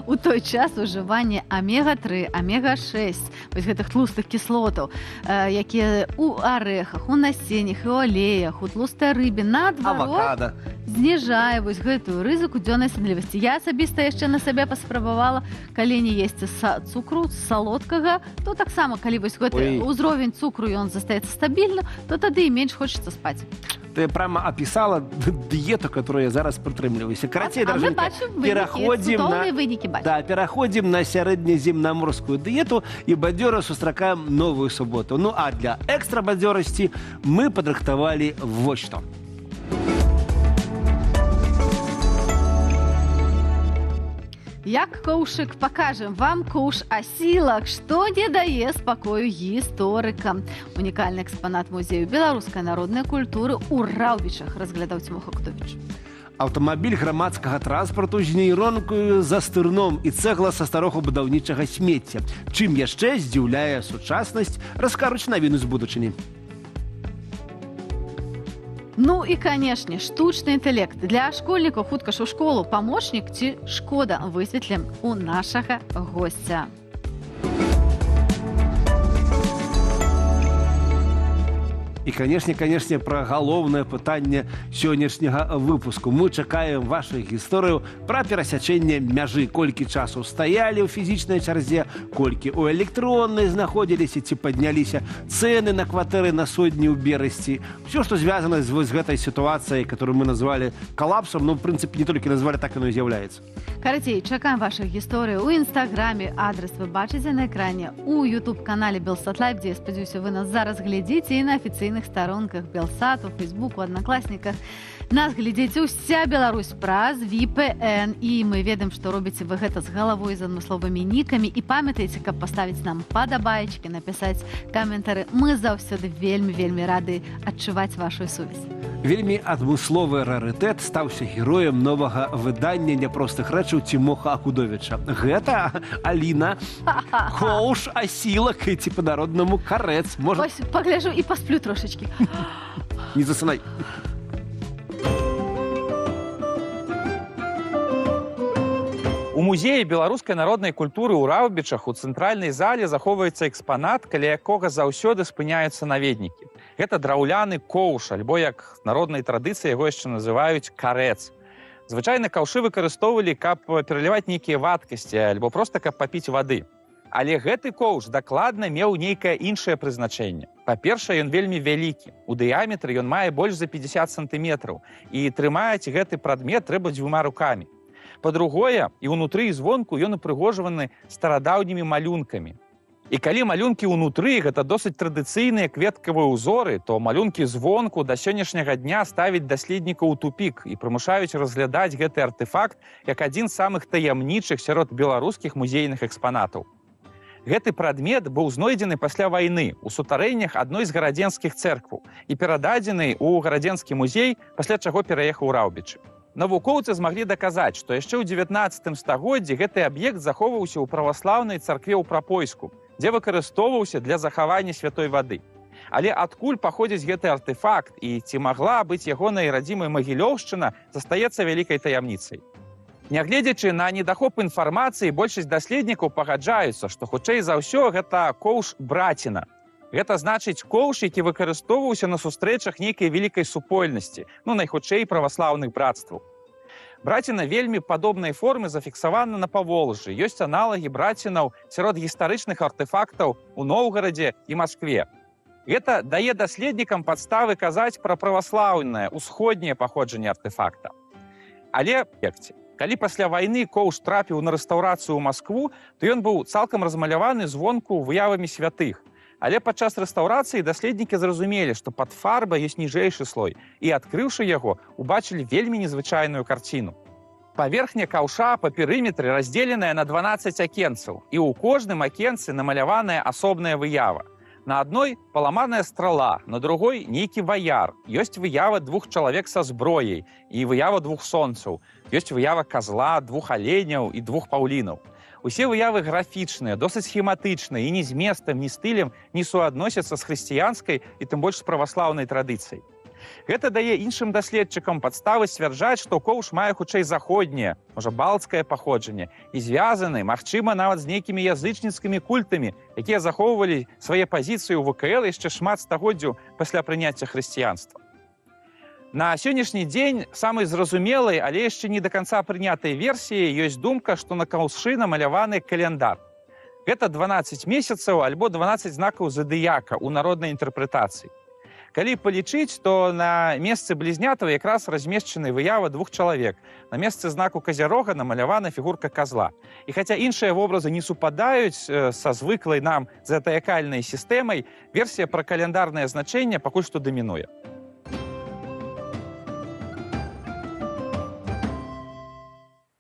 У той час ужыванне омега-3, омега-6, вось гэтых тлустых кіслотаў, якія ў арэхах, у насеннях і ў алеях, у тлустай рыбе, наадварот, зніжае вось гэтую рызыку дзённай сонлівасці. Я асабіста яшчэ на сабе паспрабавала, калі не есці цукру, салодкага, то таксама, калі вось гэты ўзровень цукру, ён застаецца стабільна, то тады і менш хочацца спаць. Ты прямо описала диету, которую я зараз прытрымліваюся. Карацей, дороженька, пераходзім на сярэдняземнаморскую дыету і бадзёра сустракаем новую суботу. Ну а для экстра бадзёрасці мы падрыхтавалі вот што. Як Коўшык пакажем вам коўш-асілак, што не дае спакою гісторыкам. Унікальны экспанат музею беларускай народнай культуры ў Раўбічах разглядаў Цімоха Кутовіч. Аўтамабіль грамадскага транспарту з нейронкаю за стырном і цэгла са старога будаўнічага смецця. Чым яшчэ здзіўляе сучаснасць, раскажуць навіну з будучыні. Ну і, канешне, штучны інтэлект. Для школьнікаў хутка ж у школу памочнік ці шкода, высветлім у нашага госця. І, канешне, пра галоўнае пытанне сённяшняга выпуску. Мы чакаем вашу гісторыю пра перасячэнне мяжы. Колькі часу стаялі ў фізічнай чарзе, колькі ў электроннай знаходзіліся ці падняліся цэны на кватэры на сотні ў Берасці. Всё, што звязана з гэтай сітуацыяй, которую мы назвалі калапсам, ну, в прынцыпе, не толькі назвалі, так яно і з'яўляецца. Карацей, чакаем вашых гісторый у інстаграме. Адрес вы бачыце на экране, у YouTube-канале Белсат Лайв, дзе, я спадзяюся, вы нас зараз глядзіце, і на афіцыйных старонках Белсату, Фейсбуку, Аднакласніках. Нас глядзіце ўся Беларусь праз VPN. І мы ведаем, што робіце вы гэта з галавой, з адмысловымі нікамі. І памятайце, каб паставіць нам падабайчыкі, напісаць каментары. Мы заўсёды вельмі рады адчуваць вашу сувязь. Вельмі адмысловы рарытэт стаўся героем новага выдання няпростых рэчаў Цімоха Акудовіча. Гэта Аліна Коўш-асілак, ці па-народнаму карэц. Вось, пагляжу і пасплю трошачкі. Не засынай. У музеі беларускай народнай культуры ў Раўбічах у цэнтральнай зале захоўваецца экспанат, каля якога заўсёды спыняюцца наведнікі. Гэта драўляны коўш, альбо, як народнай традыцыі яго яшчэ называюць, карэц. Звычайна каўшы выкарыстоўвалі, каб пераліваць нейкія вадкасці, альбо проста каб папіць вады. Але гэты коўш дакладна меў нейкае іншае прызначэнне. Па-першае, ён вельмі вялікі. У дыяметры ён мае больш за 50 сантыметраў, і трымаць гэты прадмет трэба 2 рукамі. Па-другое, і ўнутры, і звонку ён упрыгожваны старадаўнімі малюнкамі. І калі малюнкі ўнутры гэта досыць традыцыйныя кветкавыя ўзоры, то малюнкі звонку да сённяшняга дня ставяць даследнікаў у тупік і прымушаюць разглядаць гэты артэфакт як адзін з самых таямнічых сярод беларускіх музейных экспанатаў. Гэты прадмет быў знойдзены пасля вайны ў сутарэннях адной з гарадзенскіх цэркваў і перададзены ў гарадзенскі музей, пасля чаго пераехаў у Раўбічы. Навукоўцы змаглі даказаць, што яшчэ ў 19 стагоддзі гэты аб'ект захоўваўся ў праваслаўнай царкве ў Прапойску, дзе выкарыстоўваўся для захавання святой вады. Але адкуль паходзіць гэты артэфакт і ці магла быць ягонай радзімай Магілёўшчына, застаецца вялікай таямніцай. Нягледзячы на недахоп інфармацыі, большасць даследнікаў пагаджаюцца, што хутчэй за ўсё гэта коўш браціна. Гэта значыць коўш, які выкарыстоўваўся на сустрэчах нейкай вялікай супольнасці, ну, найхутчэй праваслаўных братстваў. Браціна вельмі падобнай формы зафіксавана на Паволжжы. Ёсць аналагі брацінаў сярод гістарычных артэфактаў у Новгарадзе і Маскве. Гэта дае даследнікам падставы казаць пра праваслаўнае, усходняе паходжанне артефакта. Але, калі пасля вайны коўш трапіў на рэстаўрацыю ў Маскву, то ён быў цалкам размаляваны звонку выявамі святых. Але падчас рэстаўрацыі даследнікі зразумелі, што пад фарбай ёсць ніжэйшы слой, і, адкрыўшы яго, убачылі вельмі незвычайную карціну. Паверхня каўша па перыметры раздзеленая на 12 акенцаў, і ў кожным акенцы намаляваная асобная выява. На адной паламаная страла, на другой нейкі ваяр. Ёсць выява 2 чалавек са зброяй і выява 2 сонцаў. Ёсць выява казла, 2 аленяў і 2 паўлінаў. Усе выявы графічныя, досыць схематычныя і ні зместам, ні стылем не суадносяцца з хрысціянскай і тым больш з праваслаўнай традыцыяй. Гэта дае іншым даследчыкам падставы сцвярджаць, што коўш мае хутчэй заходняе, можа балцкае паходжанне і звязаны, магчыма, нават з нейкімі язычніцкімі культамі, якія захоўвалі свае пазіцыі ў ВКЛ яшчэ шмат стагоддзяў пасля прыняцця хрысціянства. На сённяшні дзень самай зразумелай, але яшчэ не да канца прынятай версіяй ёсць думка, што на каўшы намаляваны каляндар. Гэта 12 месяцаў альбо 12 знакаў задыяка ў народнай інтэрпрэтацыі. Калі палічыць, то на месцы блізнятаў якраз размешчаны выява 2 чалавек. На месцы знаку казярога намалявана фігурка казла. І хаця іншыя вобразы не супадаюць са звыклай нам затаякальнай сістэмай, версія пра каляндарнае значэнне пакуль што дамінуе.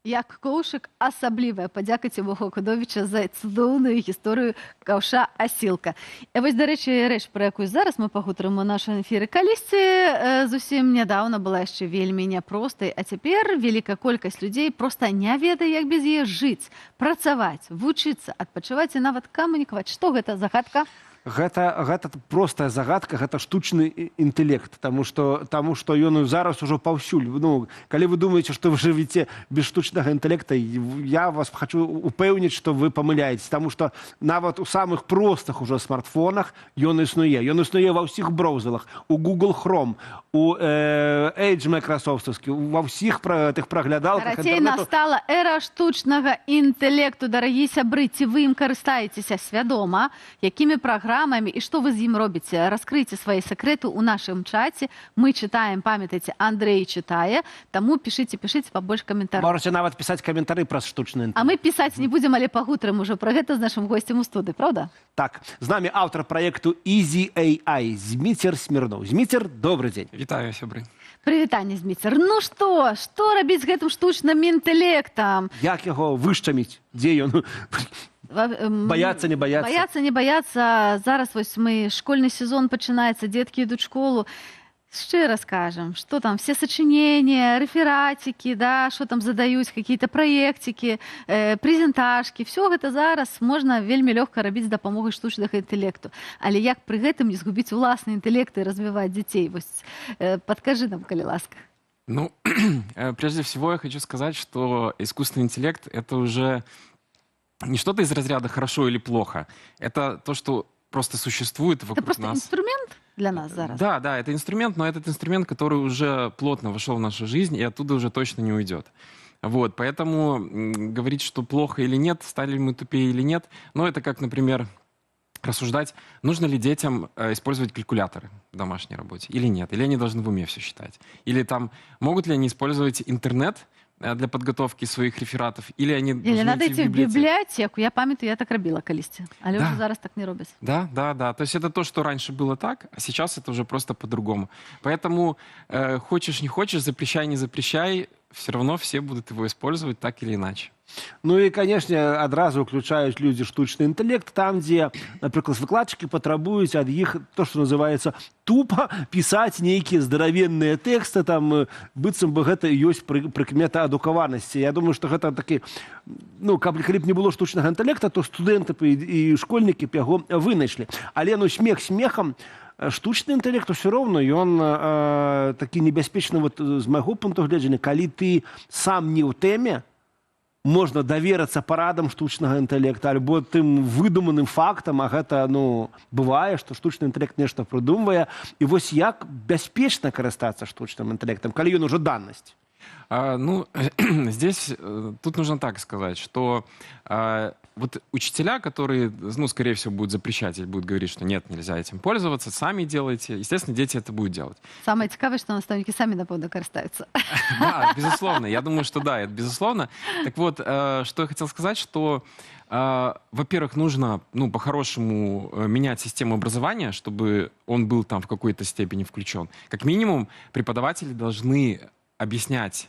Як коўшык, асаблівая падзяка Цімоху Кудовіча за цудоўную гісторыю каўша асілка. І вось, дарэчы, рэч, пра якую зараз мы пагутарым у нашым эфіры, калісьці зусім нядаўна была яшчэ вельмі няпростай, а цяпер вялікая колькасць людзей проста не ведае, як без яе жыць, працаваць, вучыцца, адпачываць і нават камунікаваць. Што гэта, загадка? Гэта простая загадка, гэта штучны інтэлект, таму што ён зараз ужо паўсюль. Ну, калі вы думаеце, што вы жывеце без штучнага інтэлекта, я вас хочу упэўніць, што вы памыляецеся, таму што нават у самых простых ужо смартфонах ён існуе. Ён існуе ва ўсіх браузерах, у Google Chrome, у Edge Microsoft'скі, ва ўсіх тых праглядалках інтэрнэту. Карацей, настала эра штучнага інтэлекту. Дарагі сябры, ці вы ім карыстаецеся свядома, якімі праграмамі і што вы з ім робіце? Раскрыйце свае сакрэты ў нашым чаце. Мы чытаем, памятайце, Андрэй чытае, таму пішыце пабольш каментараў. Можаце нават пісаць каментары праз штучны інтэлект. А мы пісаць не будзем, але пагутарым ужо пра гэта з нашым госцем у студыі, правда? Так, з намі аўтар праекту Easy AI Зміцер Смірноў. Зміцер, добры дзень. Вітаю, сябры. Прывітанне, Зміцер. Ну што рабіць з гэтым штучным інтэлектам? Як яго вышчаміць? Дзе ён? Баяцца, не баяцца? Баяцца, не баяцца. Зараз вось школьны сезон пачынаецца, дзеткі ідуць школу. Шчыра скажем, што там, все сачынения, рэфератики, да, што там задаюць, какие-то праектики, прэзентажкі, все гэта зараз можна вельмі лёгка рабіць з дапамогай штучнага інтэлекту. Але як пры гэтым не згубіць уласны інтэлект и развивать детей? Вось, подкажи нам, калі ласка. Ну, прежде всего я хочу сказать, что искусственный интеллект — это уже не что-то из разряда «хорошо» или «плохо». Это то, что просто существует вокруг нас. Это просто инструмент для нас зараз? Да, это инструмент, но этот инструмент, который уже плотно вошел в нашу жизнь и оттуда уже точно не уйдет. Вот, поэтому говорить, что плохо или нет, стали ли мы тупее или нет, ну, это как, например, рассуждать, нужно ли детям использовать калькуляторы в домашней работе или нет, или они должны в уме все считать, или там, могут ли они использовать интернет для подготовки своих рефератов, или они должны надо идти в библиотеку. Я памятаю, я так робила калісьці, але уже зараз так не робяць. Да. То есть это то, что раньше было так, а сейчас это уже просто по-другому. Поэтому хочешь, не хочешь, запрещай, не запрещай, все равно все будут его использовать так или иначе. Ну і, канешне, адразу ўключаюць людзі штучны інтэлект там, дзе, напрыклад, выкладчыкі патрабуюць ад іх то, што называецца тупа пісаць нейкія здаравенныя тэксты, там быццам бы гэта ёсць прыкмета адукаванасці. Я думаю, што гэта такі, ну, калі б не было штучнага інтэлекта, то студэнты і школьнікі б яго вынайшлі. Але, ну, смех смехам, штучны інтэлект усё роўна, ён такі небяспечны, вот, з майго пункту гледжання, калі ты сам не ў тэме, можна даверацца парадам штучнага інтэлекта альбо тым выдуманым фактам, а гэта, ну, бывае, што штучны інтэлект нешта прыдумвае. І вось як бяспечна карыстацца штучным інтэлектам, калі ён ужо данасць? Здесь тут нужно так сказать, что вот учителя, которые, скорее всего, будут запрещать или будут говорить, что нет, нельзя этим пользоваться, сами делайте, естественно, дети это будут делать. Самое цікаве, что наставники сами, напевно, користаються. Да, безусловно, я думаю, что да, это безусловно. Так вот, что я хотел сказать, что, во-первых, нужно, по-хорошему менять систему образования, чтобы он был там в какой-то степени включен. Как минимум, преподаватели должны объяснять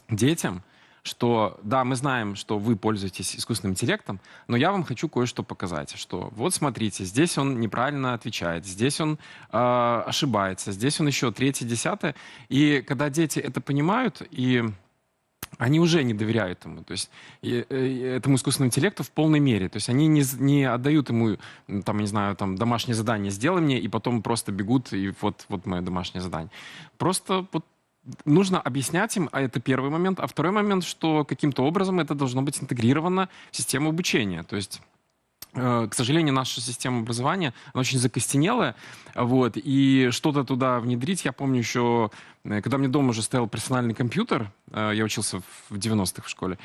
детям, что да, мы знаем, что вы пользуетесь искусственным интеллектом, но я вам хочу кое-что показать, что вот смотрите, здесь он неправильно отвечает, здесь он ошибается, здесь он еще третье, десятое. И когда дети это понимают, и они уже не доверяют ему, то есть этому искусственному интеллекту в полной мере. То есть они не отдают ему, там, не знаю, там, домашнее задание «сделай мне», и потом просто бегут, и вот мое домашнее задание. Просто вот нужно объяснять им, а это первый момент. А второй момент, что каким-то образом это должно быть интегрировано в систему обучения. То есть, к сожалению, наша система образования, она очень закостенелая, вот, и что-то туда внедрить. Я помню еще, когда мне дома уже стоял персональный компьютер, я учился в 90-х в школе,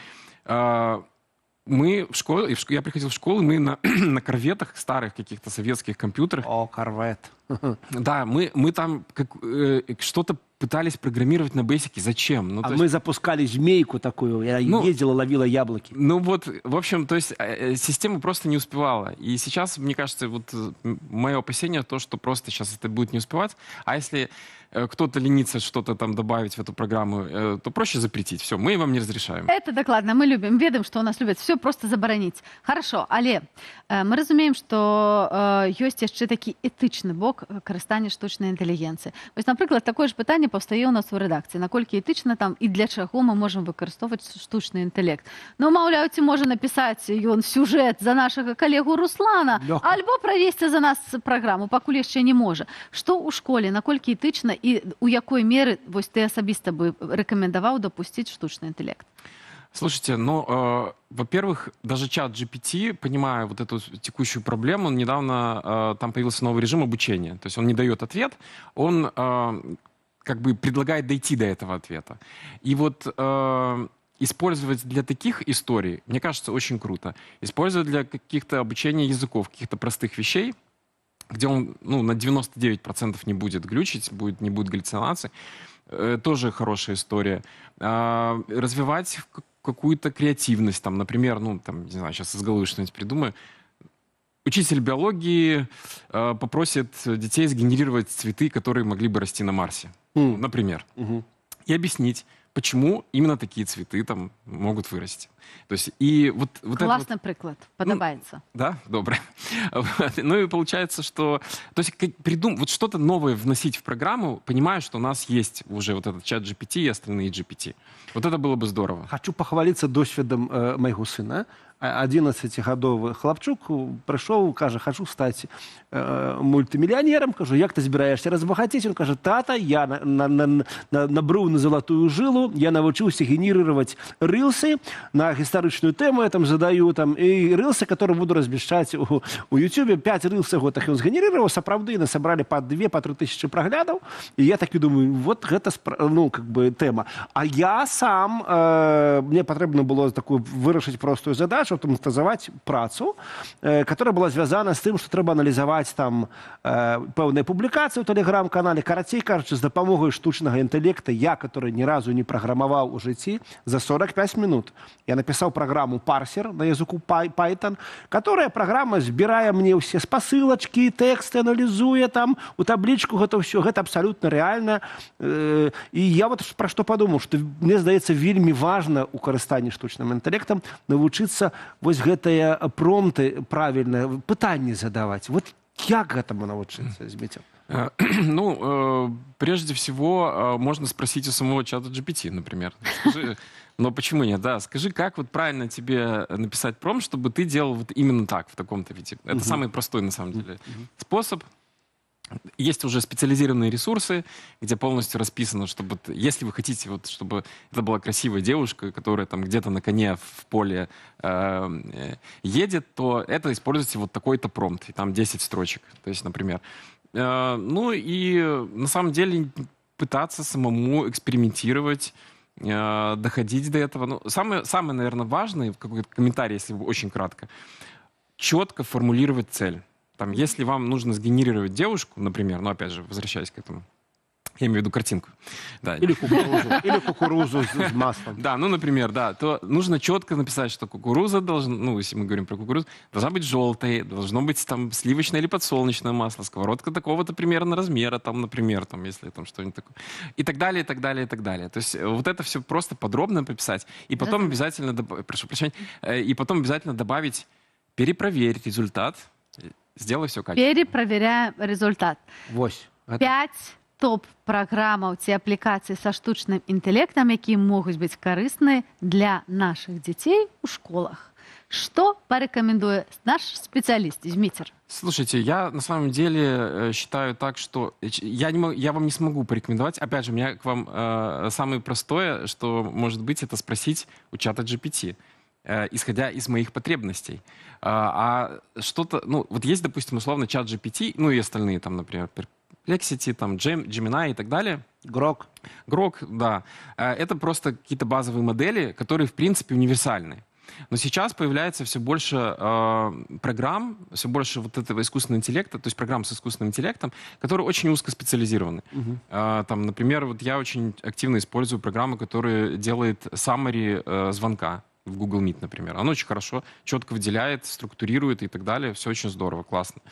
мы в школе, я приходил в школу, мы на корветах, старых каких-то советских компьютерах. О, корвет. Да, мы там что-то пытались программировать на бейсике. Зачем? Мы запускали змейку такую, я ездила, ловила яблоки. В общем, то есть система просто не успевала. И сейчас, мне кажется, вот мое опасение то, что просто сейчас это будет не успевать. А если кто-то ленится что-то там добавить в эту программу, то проще запретить. Все, мы вам не разрешаем. Это докладно. Мы любим, ведаем, что у нас любят все просто забараніць. Хорошо, але мы разумеем, што ёсць яшчэ такі этычны бок карыстання штучнай інтэлігенцыі. Вось, напрыклад, такое ж пытанне паўстае ў нас у рэдакцыі. Наколькі этычна там і для чаго мы можам выкарыстоўваць штучны інтэлект? Ну, маўляў, ці можа напісаць ён сюжэт за нашага калегу Руслана, альбо правесці за нас праграму, пакуль яшчэ не можа. Што ў школе, наколькі этычна і у якой меры вось ты асабіста бы рэкамендаваў дапусціць штучны інтэлект? Слушайте, во-первых, даже чат GPT, понимая вот эту текущую проблему, недавно там появился новый режим обучения. То есть он не дает ответ, он как бы предлагает дойти до этого ответа. И вот использовать для таких историй, мне кажется, очень круто. Использовать для каких-то обучения языков, каких-то простых вещей, где он на 99% не будет глючить, не будет галлюцинаций, тоже хорошая история. Развивать какую-то креативность, там, например, не знаю, сейчас из головы что-нибудь придумаю. Учитель биологии попросит детей сгенерировать цветы, которые могли бы расти на Марсе, например, и объяснить, почему именно такие цветы там могут вырасти. То есть, и вот классный приклад, подобается. Да, добрый. Ну и получается, что... То есть вот что-то новое вносить в программу, понимая, что у нас есть уже вот этот чат GPT и остальные GPT. Вот это было бы здорово. Хочу похвалиться досведом моего сына. 11-гадовы хлопчук пришел, каже, хочу стать мультимиллионером. Кажу, як ты збираешься разбогатеть? Он каже, тата, я набрал на золотую жилу, я научился генерировать рилсы на историчную тему, я там задаю, и рилсы, которые буду размещать у YouTube. 5 рилсов вот так он сгенерировал, сапраўды, насобрали по 2-3 тысячи проглядов. И я таки думаю, вот это, тема. А я сам, мне потрібно было такую вырашить простую задачу, автоматизовать працу, которая была звязана з тим, що треба аналізувати там певні публікації у телеграм-каналі. Коротше кажучи, з допомогою штучного інтелекту, я, который ни разу не программовал у житті, за 45 минут я написал программу парсер на языку Python, которая программа збирає мне все спосылочки, тексты, анализуя там, у табличку, это все, это абсолютно реально. И я вот про что подумал, что мне здається, вельми важно у користанні штучним інтелектом навчитися вось гэтыя промты правильно пытанні задавать. Вот як гэтаму навучыцца, Зміцер? Прежде всего, можно спросить у самого чата GPT, например. Скажи, но почему нет? Да, скажи, как вот правильно тебе написать промпт, чтобы ты делал вот именно так, в таком-то виде. Это самый простой, на самом деле, способ. Есть уже специализированные ресурсы, где полностью расписано, чтобы, если вы хотите, вот, чтобы это была красивая девушка, которая там где-то на коне в поле едет, то это используйте вот такой-то промпт, и там 10 строчек, то есть, например. Ну и на самом деле пытаться самому экспериментировать, доходить до этого. Ну, самое, наверное, важное, какой-то комментарий, если очень кратко, четко формулировать цель. Там, если вам нужно сгенерировать девушку, например, ну, опять же, возвращаясь к этому, я имею в виду картинку. Да. Или кукурузу с маслом. Да, ну, например, да, то нужно четко написать, что кукуруза должна, ну, если мы говорим про кукурузу, должна быть желтой, должно быть там сливочное или подсолнечное масло, сковородка такого-то примерно размера, там, например, там, если там что-нибудь такое. И так далее, и так далее, и так далее. То есть вот это все просто подробно прописать. И потом обязательно, прошу прощения, и потом обязательно добавить, перепроверить результат, сделай все качественно. Перепроверяем результат. 5 топ-праграмаў ці аплікацый са штучным інтэлектам, якія могуць быць карысныя для наших детей у школах. Что порекомендует наш специалист Змитер? Слушайте, я на самом деле считаю так, что я вам не смогу порекомендовать. Опять же, у меня к вам самое простое, что может быть, это спросить у чата GPT, исходя из моих потребностей. А что-то, ну, вот есть, допустим, условно чат GPT, ну и остальные там, например, Perplexity, там, Gemini и так далее. Grok, да. Это просто какие-то базовые модели, которые, в принципе, универсальны. Но сейчас появляется все больше программ, все больше вот этого искусственного интеллекта, то есть программ с искусственным интеллектом, которые очень узкоспециализированы. Там, например, вот я очень активно использую программу, которая делает summary звонка в Google Meet, например. Она очень хорошо, четко выделяет, структурирует и так далее. Все очень здорово, классно.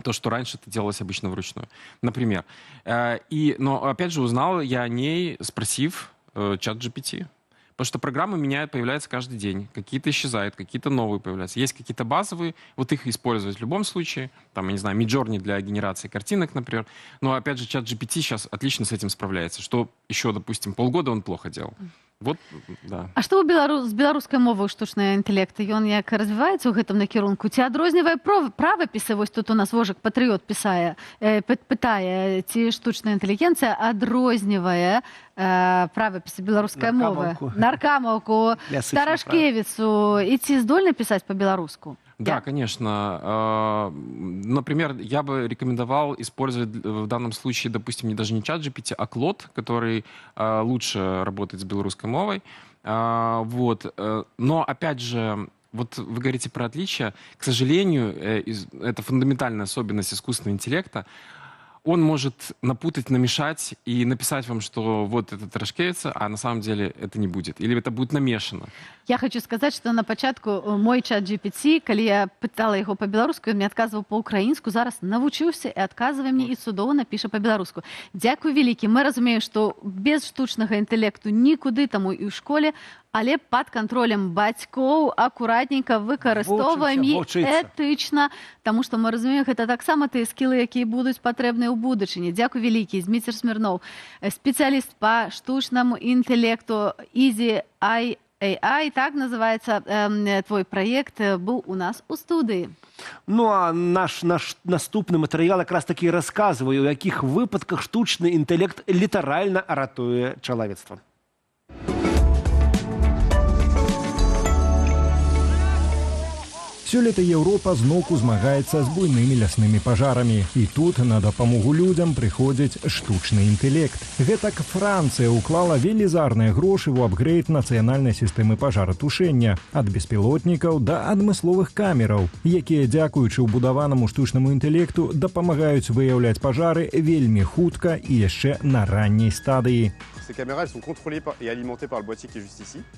То, что раньше это делалось обычно вручную, например. Но, опять же, узнал я о ней, спросив чат GPT. Потому что программы появляются каждый день. Какие-то исчезают, какие-то новые появляются. Есть какие-то базовые, вот их использовать в любом случае. Там, я не знаю, Midjourney для генерации картинок, например. Но, опять же, чат GPT сейчас отлично с этим справляется. Что еще, допустим, полгода он плохо делал. Вот, да. А што з беларускай мовы штучнага інтэлекту? Ён як развіваецца ў гэтым накірунку? Ці адрознівае правапісы? Вось тут у нас Вожык Патрыёт пытае, ці штучная інтэлігенцыя адрознівае правапісы беларускай мовы? Наркамаўку, Старашкевіцу. І ці здольны пісаць па-беларуску? Да, конечно. Например, я бы рекомендовал использовать в данном случае, допустим, даже не чат GPT, а Claude, который лучше работает с белорусской мовой. Вот. Но, опять же, вот вы говорите про отличия. К сожалению, это фундаментальная особенность искусственного интеллекта. Он может напутать, намешать и написать вам, что вот это Тарашкевица, а на самом деле это не будет. Или это будет намешано. Я хочу сказать, что на пачатку мой чат GPT, калі я пытала яго па-беларуску, ён мне адказваў па-украінску, зараз навучыўся і адказвае мне і цудоўна піша па-беларуску. Дзякуй вялікі. Мы разумеем, што без штучнага інтэлекту нікуды таму і ў школе, але пад кантролем бацькоў акуратненька выкарыстоўваем і этычна, таму што мы разумеем, гэта таксама тыя скілы, якія будуць патрэбныя ў будучыні. Дзякуй вялікі. Зміцер Смірноў, спецыяліст па штучнаму інтэлекту Easy AI, так называется твой проект, был у нас у студии. Ну, а наш наступны матэрыял якраз такі расказвае, у якіх выпадках штучны інтэлект літаральна ратуе чалавецтва. Сёлета Еўропа зноўку змагаецца з буйнымі ляснымі пажарамі. І тут на дапамогу людзям прыходзіць штучны інтэлект. Гэтак Францыя ўклала велізарныя грошы ў апгрэйд нацыянальнай сістэмы пажаратушэння ад беспілотнікаў да адмысловых камераў, якія, дзякуючы ўбудаванаму штучнаму інтэлекту, дапамагаюць выяўляць пажары вельмі хутка і яшчэ на ранняй стадыі.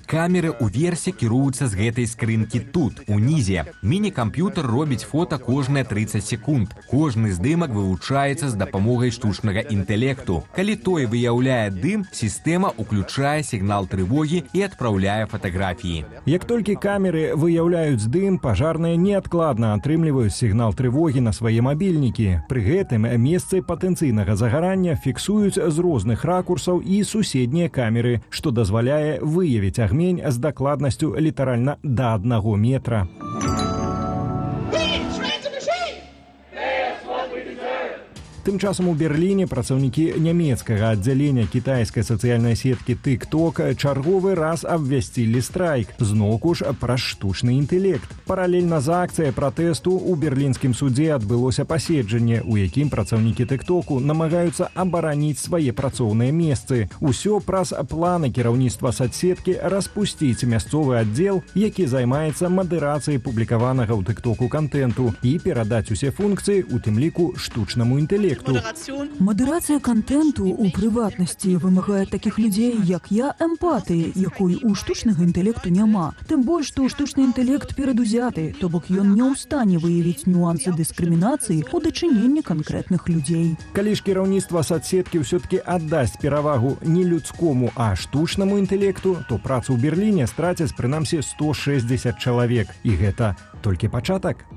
Камеры ўверсе кіруюцца з гэтай скрынкі тут, унізе. Міні-камп'ютар робіць фота кожныя 30 секунд. Кожны здымак вывучаецца з дапамогай штучнага інтэлекту. Калі той выяўляе дым, сістэма ўключае сігнал трывогі і адпраўляе фатаграфіі. Як толькі камеры выяўляюць дым, пажарныя неадкладна атрымліваюць сігнал трывогі на свае мабільнікі. Пры гэтым месцы патэнцыйнага загарання фіксуюць з розных ракурсаў і суседнія камеры, што дазваляе выявіць агнень з дакладнасцю літаральна да 1 метра. Тым часам у Берліне працаўнікі нямецкага аддзялення кітайскай сацыяльнай сеткі TikTok чарговы раз абвясцілі страйк, зноўку ж праз штучны інтэлект. Паралельна з акцыяй пратэсту у берлінскім судзе адбылося паседжанне, у якім працаўнікі TikTok намагаюцца абараніць свае працоўныя месцы. Усё праз планы кіраўніцтва соцсеткі распусціць мясцовы аддзел, які займаецца мадэрацыяй публікаванага ў TikTok контенту і перадаць усе функцыі, у тым ліку штучнаму інтэлекту. Мадэрацыя контенту у прыватнасці вымагае такіх людзей, як я, эмпатыі, якой у штучнага інтэлекту няма. Тым больш, што штучны інтэлект перадузяты, то бок ён не ў стане выявіць нюансы дыскрымінацыі у дачыненні канкрэтных людзей. Калі ж кіраўніцтва соцсеткі ўсё-такі аддасць перавагу не людскому, а штучнаму інтэлекту, то працу ў Берліне страцяць прынамсі 160 чалавек. І гэта толькі пачатак.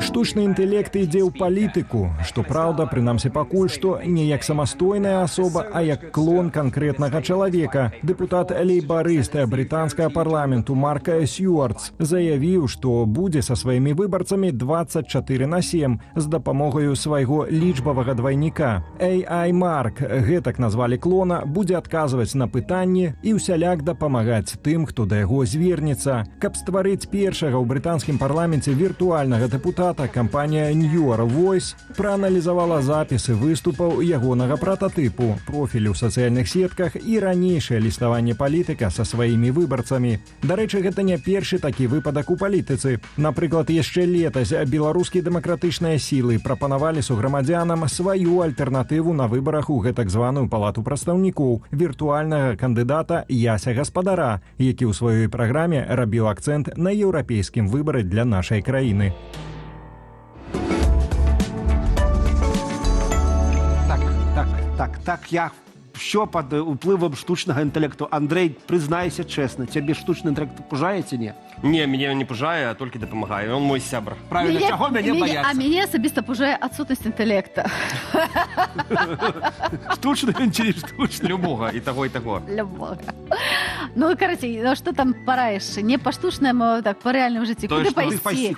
Штучны інтэлект ідзе ў палітыку, што праўда, прынамсі пакуль што не як самастойная асоба, а як клон канкрэтнага чалавека. Дэпутат лейбарыст брытанскага парламенту Марк Сьюартс заявіў, што будзе са сваімі выбарцамі 24/7 з дапамогаю свайго лічбавага двайніка. AI Марк, гэтак назвалі клона, будзе адказваць на пытанні і ўсяляк дапамагаць тым, хто да яго звернецца. Каб стварыць першага ў брытанскім парламенце віртуальнага дэпутата, кампанія Newer Voice прааналізавала запісы выступаў ягонага прататыпу, профілю ў сацыяльных сетках і ранейшае ліставанне палітыка са сваімі выбарцамі. Дарэчы, гэта не першы такі выпадак у палітыцы. Напрыклад, яшчэ летась беларускія дэмакратычныя сілы прапанавалі суграмадзянам сваю альтэрнатыву на выбарах у гэтак званую палату прадстаўнікоў, віртуальнага кандыдата Яся Гаспадара, які ў сваёй праграме рабіў акцэнт на еўрапейскім выбары для нашай краіны. Так, я що під впливом штучного інтелекту. Андрей, признайся чесно, тебе штучний інтелект пужає чи ні? Ні, мене не пужає, а тільки допомагає. Він мій сябр. Правильно, чого мене бояться? А мене особисто пужає відсутність інтелекту. Штучний чи не штучний? Любого, і того, і того. Любого. Ну, короче, ну что там пораешь? Не по штучному, так, по реальному житті. Куди пойти?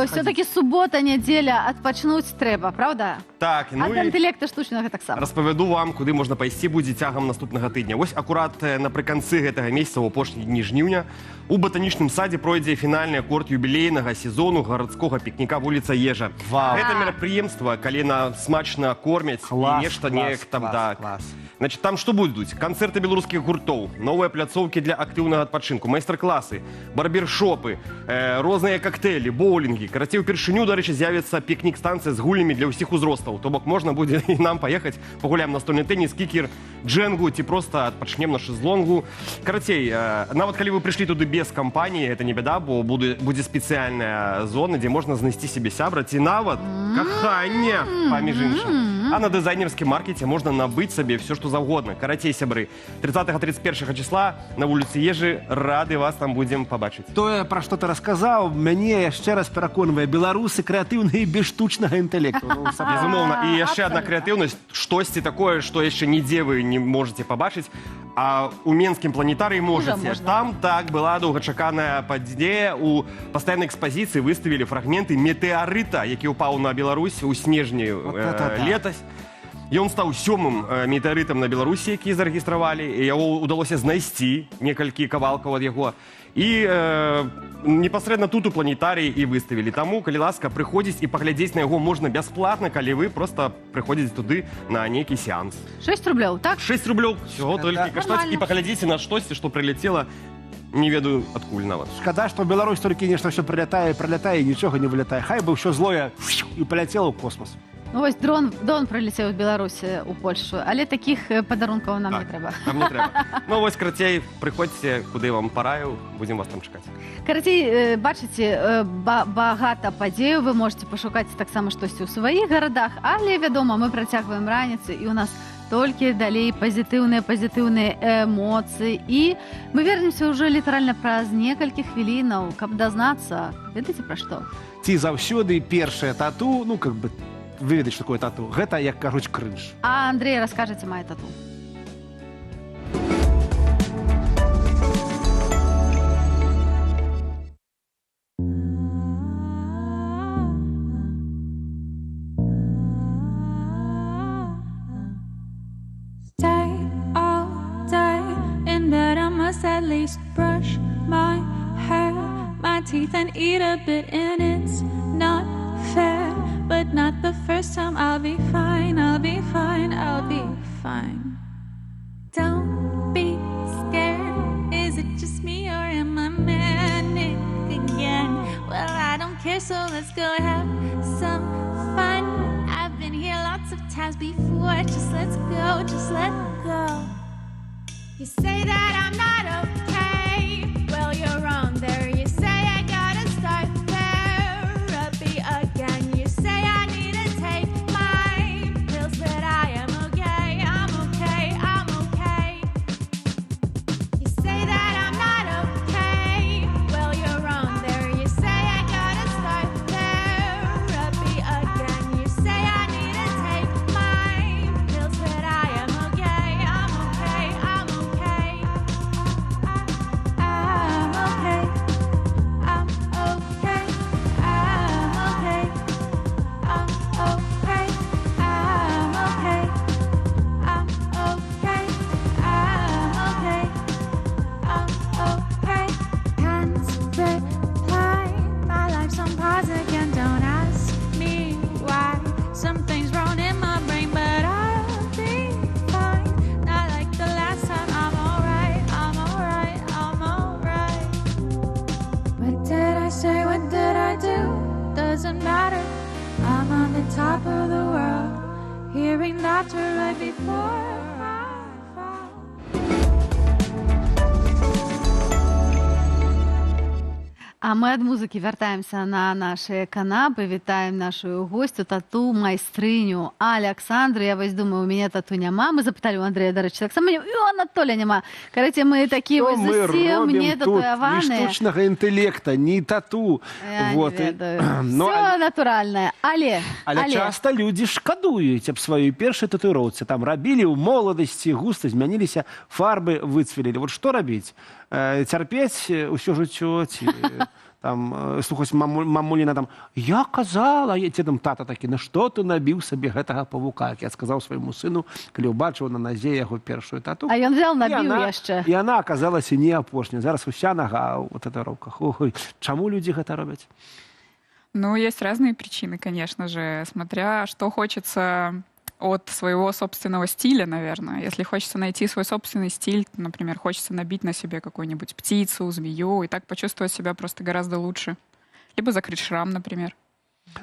Все-таки субота, неделя, отпочнуть треба, правда? Так, ну і... А інтелекту штучного так само. Розповіду вам, куди можна пойти буде тягом наступного тижня. Ось акурат наприкінці гэтага месяца, у апошні дні жніўня, у ботанічным садзе пройдзе фінальны акорд юбілейнага сезону гарадскога пікніка вуліца Ежа. Гэта мерапрыемства, калі нас смачна кормяць і нешта неяк там, да. Значит, там что будут? Концерты белорусских гуртов, новые пляцовки для активного адпачынку, майстар-классы, барбершопы, розныя коктейли, боулинги. Карацей, упершыню, дарэчы, з'явіцца пікнік-станцыя з гульнямі для ўсіх узростаў. То бок можна будзе і нам паехаць, пагуляем настольны тэніс, кікер, джэнгу, ці проста адпачнем на шезлонгу. Карацей, нават калі вы прыйшлі туды без кампаніі, гэта не бяда, бо будзе спецыяльная зона, дзе можна знайсці себе сябра, ці нават каханне, паміж іншым. А на дызайнерскім маркеце можна набыць сабе все, што заўгодна. Карацей, сябры, 30-31 числа на вуліцы Ежы рады вас там будзем пабачыць. Тое, пра што ты расказаў, мяне яшчэ раз пераконвае, беларусы крэатыўныя і без штучнага інтэлекту. Безумоўна. І яшчэ адна крэатыўнасць, штосьці такое, што яшчэ нідзе вы не можете пабачыць, а у Менскім планетарыі можаце. Там так была доўгачаканая падзея, у пастаяннай экспазіцыі выставілі фрагменты метэарыта, які ўпаў на Беларусь у снежні летась. Ён стаў 7-м метэарытам на Беларусі, які зарэгістравалі, і яго ўдалося знайсці некалькі кавалкаў ад яго. І непасрэдна тут у планетарыі і выставілі. Таму, калі ласка, прыходзіць і паглядзець на яго можна бясплатна, калі вы проста прыходзіце туды на нейкі сеанс. 6 рублёў, так? 6 рублёў, всього толькі каштаць, і паглядзіце на штосьці, што прылецела, не ведаю адкуль нават. Шкада, што Беларусь толькі нешта ўсё прылятае, і нічога не вылятае. Хай бы ўсё злое і паляцела ў космос. Ну, ось дрон прилетів з Білорусі у Польщу, але таких подарунків нам не треба. Нам не треба. Ну, ось, карацей, приходьте, куди вам параю, будемо вас там чекати. Карацей, бачите, багато подій, ви можете пошукати так само щось у своїх городах, але, відомо, ми протягуємо раніцю, і у нас тільки далі позитивні емоції. І ми вернемося вже літерально праз некілька хвилин, каб дознатися, ведаєте про що? Ці заўсёды першае тату, ну, как бы, вы ведаеце, што такое тату. Гэта, як кажуць, крынж. А Андрей, раскажаце мае тату. must at least brush my hair, my teeth, and eat a bit, and it's not fair. But not the first time. I'll be fine, I'll be fine, I'll be fine. Don't be scared. Is it just me or am I manic again? Well, I don't care, so let's go have some fun. I've been here lots of times before. Just let's go, just let go. You say that I'm not okay. Well, you're wrong there. You say I gotta start therapy again. You say I need to take my pills, but I am okay. I'm okay. I'm okay. You say that I'm not okay. Well, you're wrong there. You say I gotta start therapy again. You say I need to take my pills, but I am okay. I'm okay. I'm okay. I'm okay. I'm okay. I'm okay. I'm okay. I'm okay. I'm okay. I'm okay. I'm okay. Can't reply. My life's on pause again. Don't ask me why. Something's wrong in my brain, but I'll be fine. Not like the last time. I'm alright. I'm alright. I'm alright. What did I say? What did I do? Doesn't matter. I'm on the top of the world. Hearing laughter right before I fall. А мы ад музыкі вяртаемся на нашы канапы, вітаем нашу госцю, тату майстрыню Александру. Я вось думаю, у мяне тату няма. Мы запыталі ў Андрэя, дарэчы, таксама і у Анатолія няма. Карэце, мы такі вось зусім не тут? Ні татуяваныя. штучнага інтэлекта, ні тату. Я Вот. не ведаю. Но- Все натуральнае. Але часта людзі шкадуюць аб сваёй першай татуіроўцы. Там рабілі ў моладасці, густа змяніліся, фарбы выцвелілі. Вот што рабіць? Цярпець усё жыццё ці там слухаць мамуліна там я казала, ці там тата такі, на што ты набіў сабе гэтага павука? Як я сказаў свайму сыну, калі ўбачыў на назе яго першую тату. А ён взял, І набіў яна- яшчэ. І яна аказалася не апошняй. Зараз уся нага ў татуіроўках. Ой, чаму людзі гэта робяць? Ну, есть разные причины, конечно же, смотря что хочется от своего собственного стиля, наверное. Если хочется найти свой собственный стиль, например, хочется набить на себе какую-нибудь птицу, змею, и так почувствовать себя просто гораздо лучше. Либо закрыть шрам, например.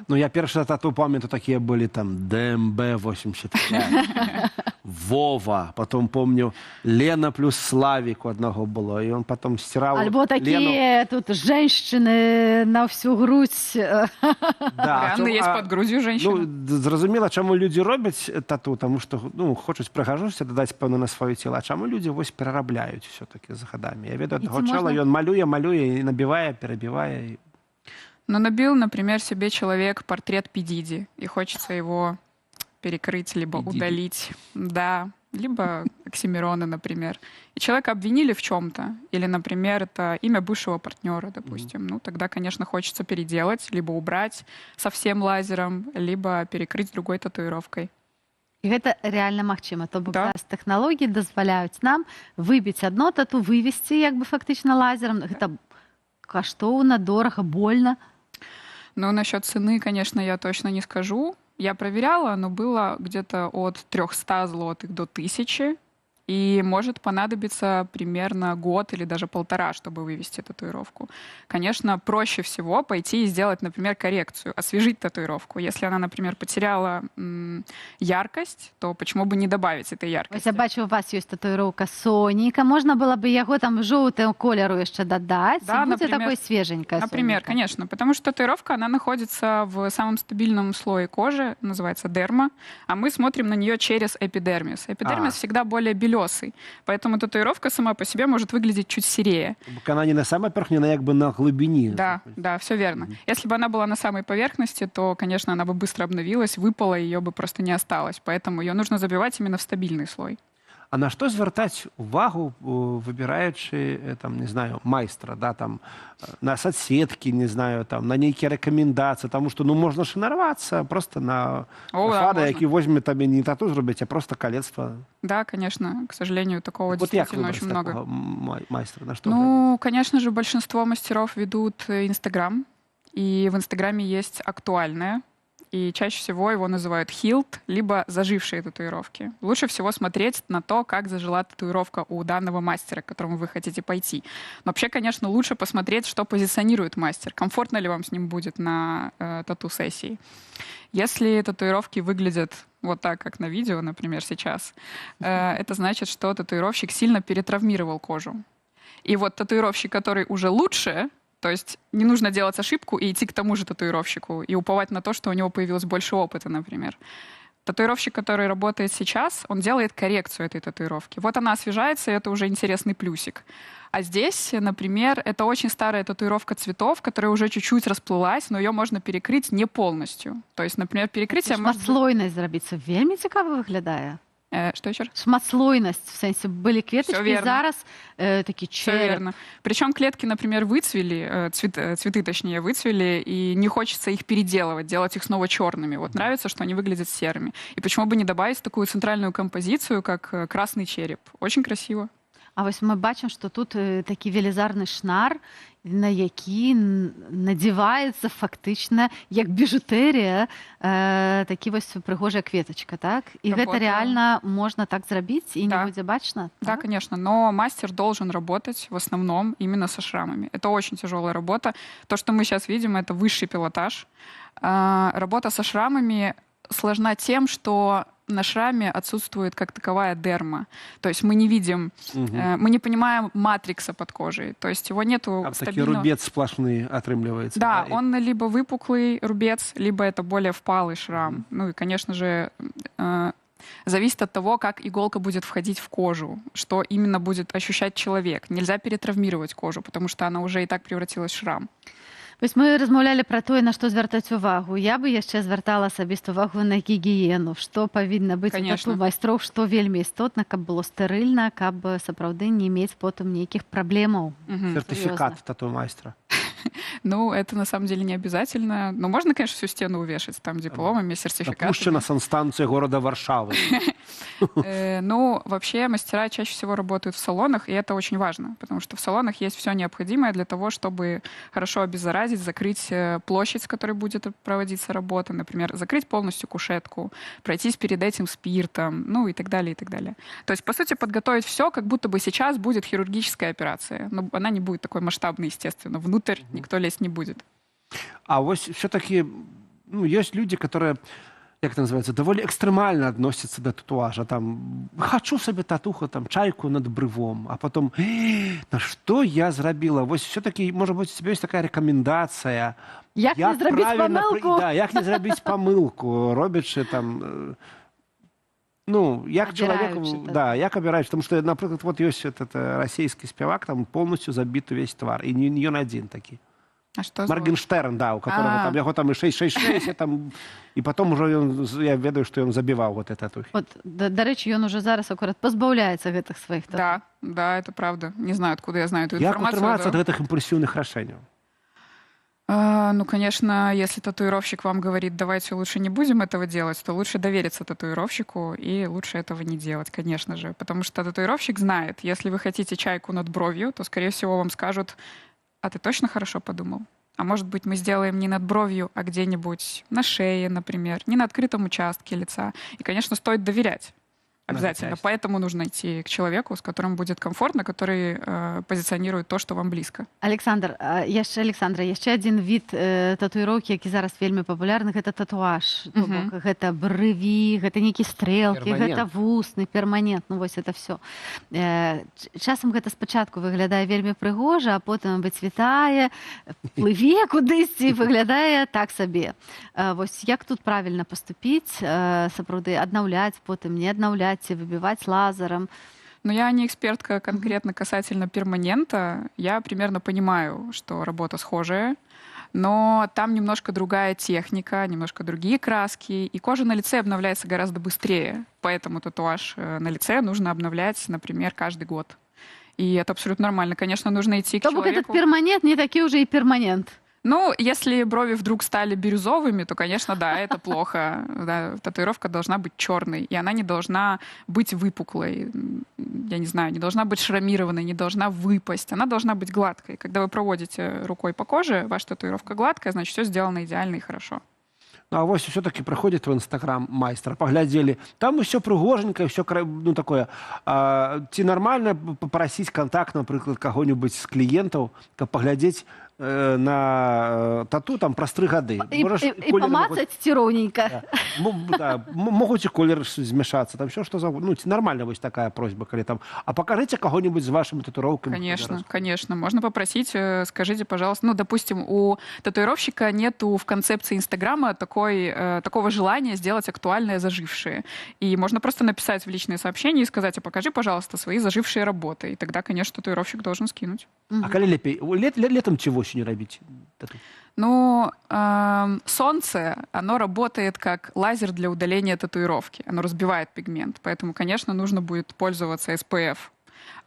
Ну, я першыя тату памятаю, такія былі там ДМБ-85, Вова, потом помню Лена плюс Славик у аднаго было, і он потом стирал Альбо такія тут женщины на всю грудь. Реально есть под грудью женщины. Ну, зразумела, чаму людзі робяць тату, таму што ну, хочуць прыгажосці дадаць, пэўна, на сваё цела, а чаму людзі вось перарабляюць ўсё-такі з гадамі. Я ведаю, таго чала ён малюе і набівае, перабівае. Но набил, например, себе человек портрет Пи Диди, и хочется его перекрыть, либо удалить. Да, либо Оксимирона, например. И человека обвинили в чем-то, или, например, это имя бывшего партнера, допустим. Ну, тогда, конечно, хочется переделать, либо убрать совсем лазером, либо перекрыть другой татуировкой. І гэта реально магчыма. То бок зараз тэхналогіі дазваляюць нам выбіць адно тату, вывесці як бы фактычна лазером. Гэта каштоўна, дорага, больно. Ну, насчет цены, конечно, я точно не скажу. Я проверяла, но было где-то от 300 злотых до 1000. И может понадобиться примерно год или даже 1,5, чтобы вывести татуировку. Конечно, проще всего пойти и сделать, например, коррекцию, освежить татуировку. Если она, например, потеряла яркость, то почему бы не добавить этой яркости? Я бачу, у вас есть татуировка Соника. Можно было бы его там жоўтым колеру еще додать, да, и будет например, такой свеженькая Например, Соника. конечно, потому что татуировка, она находится в самом стабильном слое кожи, называется дерма, а мы смотрим на нее через эпидермис. Эпидермис всегда более белесый, поэтому татуировка сама по себе может выглядеть чуть серее. Она не на самой поверхне, она как бы на глубине. Да, да, все верно. Если бы она была на самой поверхности, то, конечно, она бы быстро обновилась, выпала, ее бы просто не осталось. Поэтому ее нужно забивать именно в стабильный слой. А на што звяртаць увагу, выбіраючы, там, не знаю, майстра, да, там, на соцсеткі, не знаю, там, на нейкія рэкамендацыі, таму што, ну, можна ж нарвацца просто на фада, які возьме табе не тату зробіць, а просто калецтва. Да, конечно, к сожалению, такого Вот действительно очень много. Майстра, на что? Ну, конечно же, большинство мастеров ведут Инстаграм, и в Инстаграме есть актуальное, и чаще всего его называют healed, либо зажившие татуировки. Лучше всего смотреть на то, как зажила татуировка у данного мастера, к которому вы хотите пойти. Но вообще, конечно, лучше посмотреть, что позиционирует мастер, комфортно ли вам с ним будет на тату-сессии. Если татуировки выглядят вот так, как на видео, например, сейчас, это значит, что татуировщик сильно перетравмировал кожу. И вот татуировщик, который уже лучше, то есть не нужно делать ошибку и идти к тому же татуировщику и уповать на то, что у него появилось больше опыта, например. Татуировщик, который работает сейчас, он делает коррекцию этой татуировки. Вот она освежается, и это уже интересный плюсик. А здесь, например, это очень старая татуировка цветов, которая уже чуть-чуть расплылась, но ее можно перекрыть не полностью. То есть, например, перекрытие... Шматслойнасць зрабіцца вельмі цікава выглядае. Что еще раз? Шматслойнасць, в сенсе, были клеточки, и зараз такие череп. Все верно. Причем клетки, например, выцвели, цветы, точнее, выцвели, и не хочется их переделывать, делать их снова черными. Вот нравится, что они выглядят серыми. И почему бы не добавить такую центральную композицию, как красный череп? Очень красиво. А ось ми бачимо, що тут такий велізарний шнар, на який надівається фактично, як біжутерія, такі ось пригожа кветочка, так? І гэта реально можно так зробить, и не будет бачно? Да, конечно, но мастер должен работать в основном именно со шрамами. Это очень тяжелая работа. То, что мы сейчас видим, это высший пилотаж. Работа со шрамами сложна тем, что на шраме отсутствует как таковая дерма. То есть мы не видим, мы не понимаем матрикса под кожей. То есть его нету стабильного... Такой рубец сплошный отрымливается. Да, он либо выпуклый рубец, либо это более впалый шрам. Ну и, конечно же, зависит от того, как иголка будет входить в кожу, что именно будет ощущать человек. Нельзя перетравмировать кожу, потому что она уже и так превратилась в шрам. Ось ми розмовляли про те, на що звертати увагу. Я би ще звертала особисто увагу на гігієну, що повинно бути у тату-майстров, що вельми істотно, каб було стерильно, каб сапраўды не мець потім ніяких проблемов. Сертификат тату-майстра. Ну, это на самом деле не обязательно. Но можно, конечно, всю стену увешать там дипломами, сертификатами. Опущена санстанция города Варшавы. Ну, вообще мастера чаще всего работают в салонах, и это очень важно, потому что в салонах есть все необходимое для того, чтобы хорошо обеззаразить, закрыть площадь, с которой будет проводиться работа, например, закрыть полностью кушетку, пройтись перед этим спиртом, ну и так далее, и так далее. То есть, по сути, подготовить все, как будто бы сейчас будет хирургическая операция. Но она не будет такой масштабной, естественно. Внутрь никто лезть не будет. А вот все-таки есть люди, которые, как это называется, довольно экстремально относятся до татуажа. Там, хочу себе татуху, там, чайку над брывом, а потом, на что я зробила? Вот все-таки, может быть, у тебя есть такая рекомендация. Як не зробити помилку? Да, як не зробити помилку, робячи там... Ну, як чоловіку, да, як обираєш, тому що, наприклад, от є російський співак, там повністю забит весь твар, і не він один такий. А что Моргенштерн, да, у которого там, його там і 666, там, і потім уже я ведаю, що він забивав вот это. От, до речі, він уже зараз акурат позбавляється гэтых своїх тату. Да, да, это правда. Не знаю, откуда я знаю эту информацию. Як утриматися від гэтых імпульсивних рішень? Ну, конечно, если татуировщик вам говорит, давайте лучше не будем этого делать, то лучше довериться татуировщику и лучше этого не делать, конечно же. Потому что татуировщик знает, если вы хотите чайку над бровью, то, скорее всего, вам скажут, а ты точно хорошо подумал? А может быть, мы сделаем не над бровью, а где-нибудь на шее, например, не на открытом участке лица. И, конечно, стоит доверять. Обязательно. Поэтому нужно идти к человеку, с которым будет комфортно, который позиционирует то, что вам близко. Александр, яшчэ один від татуіроўкі, які зараз вельмі папулярны, гэта татуаж. То бок, гэта брыві, гэта нейкія стрэлкі, гэта вусны, перманент. Ну, вось это все. Часам гэта спачатку выглядае вельмі прыгожа, а потым выцвітае, плыве кудысьці, выглядае так сабе. Вось як тут правильно паступіць, сапраўды аднаўляць, потым не аднаўляць, выбивать лазером. Но я не экспертка конкретно касательно перманента. Я примерно понимаю, что работа схожая. но там немножко другая техника, немножко другие краски, и кожа на лице обновляется гораздо быстрее. Поэтому татуаж на лице нужно обновлять, например, каждый год. И это абсолютно нормально. Конечно, нужно идти к человеку. Этот перманент не такой уже и перманент. Ну, если брови вдруг стали бирюзовыми, то, конечно, да, это плохо. Да, татуировка должна быть черной, и она не должна быть выпуклой. Я не знаю, не должна быть шрамированной, не должна выпасть. Она должна быть гладкой. Когда вы проводите рукой по коже, ваша татуировка гладкая, значит, все сделано идеально и хорошо. Ну, а вось все-таки приходит в Инстаграм майстра, поглядели, там все прыгоженькое, все ну, такое. Ці нормально попросить контакт, например, кого-нибудь с клиентов, поглядеть на тату там про 3 гады. И помацать ровненько. Да, могут и колер змешаться, там все что за... Ну, нормально вот такая просьба, коли там. А покажите кого-нибудь с вашими татуировками. Конечно, конечно. Можно попросить, скажите, пожалуйста, ну, допустим, у татуировщика нету в концепции Инстаграма такого желания сделать актуальное зажившее. И можно просто написать в личные сообщения и сказать, а покажи, пожалуйста, свои зажившие работы. И тогда, конечно, татуировщик должен скинуть. А коли лепей? Летом чего осенью робить? Ну, солнце, оно работает как лазер для удаления татуировки. Оно разбивает пигмент. Поэтому, конечно, нужно будет пользоваться SPF.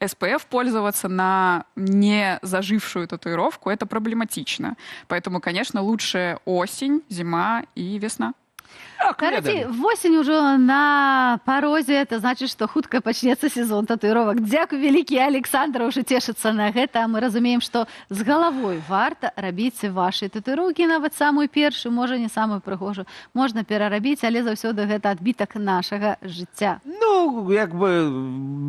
SPF пользоваться на не зажившую татуировку — это проблематично. Поэтому, конечно, лучше осень, зима и весна. Короче, осень уже на порозе, это значит, что хутка пачнецца сезон татуировок. Дякую вялікі, Александр уже цешыцца на гэта. Мы разумеем, что с головой варта рабіць ваши татуировки, нават самую першую, можа не самую прыгожую, можна перарабіць, але заўсёды гэта адбітак нашага жыцця. Ну, як бы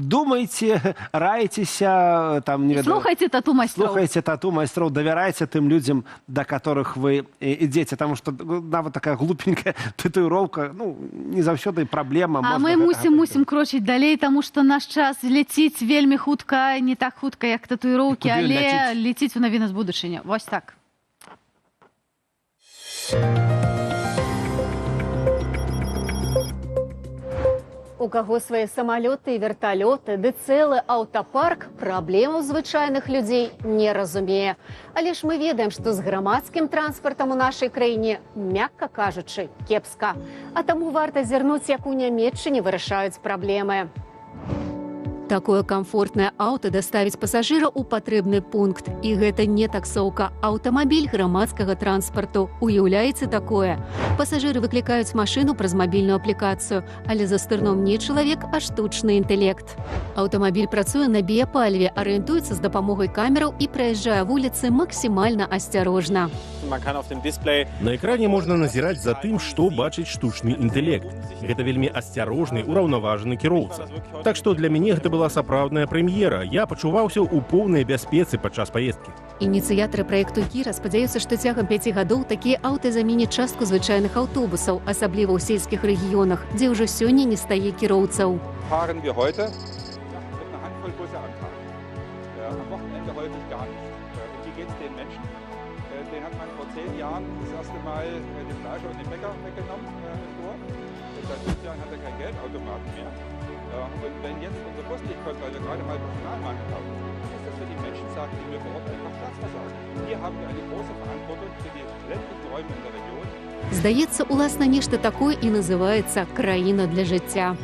думайте, раецеся, там, не слухайте тату-майстроў. Слухайте тату-майстроў, давярайце тым людзям, до которых вы ідзеце, потому что нават такая глупенькая татуировка, ну, не заўсёды праблема. А мы мусім крочыць далей, тому что наш час ляціць вельмі хутка, не так хутка, як татуировки, але ляціць у навіны з будучыні. Вось так. У каго свае самалёты і верталёты, ды цэлы аўтапарк праблемаў звычайных людзей не разумее. Але ж мы ведаем, што з грамадскім транспартам у нашай краіне, мякка кажучы, кепска. А таму варта зірнуць, як у Нямецчыне вырашаюць праблемы. Такое комфортное аўто даставіць пасажыра ў патрэбны пункт. І гэта не таксоўка, аўтамабіль грамадскага транспарту. Уяўляеце такое? Пасажыры выклікаюць машыну праз мабільную аплікацыю, але за стырном не чалавек, а штучны інтэлект. Аўтамабіль працуе на біяпаліве, арыентуецца з дапамогай камераў і праязджае вуліцы максімальна асцярожна. На экране можна назіраць за тым, што бачыць штучны інтэлект. Гэта вельмі асцярожны, ураўнаважаны кіроўца. Так што для мяне гэта была сапраўдная прэм'ера. Я пачуваўся ў поўнай бяспецы падчас паездкі. Ініцыятары праекту Кіра спадзяюцца, што цягам 5 гадоў такія аўты заменяць частку звычайных аўтобусаў, асабліва ў сельскіх рэгіёнах, дзе ўжо сёння не стае кіроўцаў. Und wenn jetzt unser Postlichtkontrolle gerade mal Personalmangel haben, ist das für die Menschen, sagen die mir vor Ort, einfach Staatsversagen. Hier haben wir eine große Verantwortung für die ländlichen Räume in der Region. Здаецца, уласна нешта такое і называецца краіна для жыцця.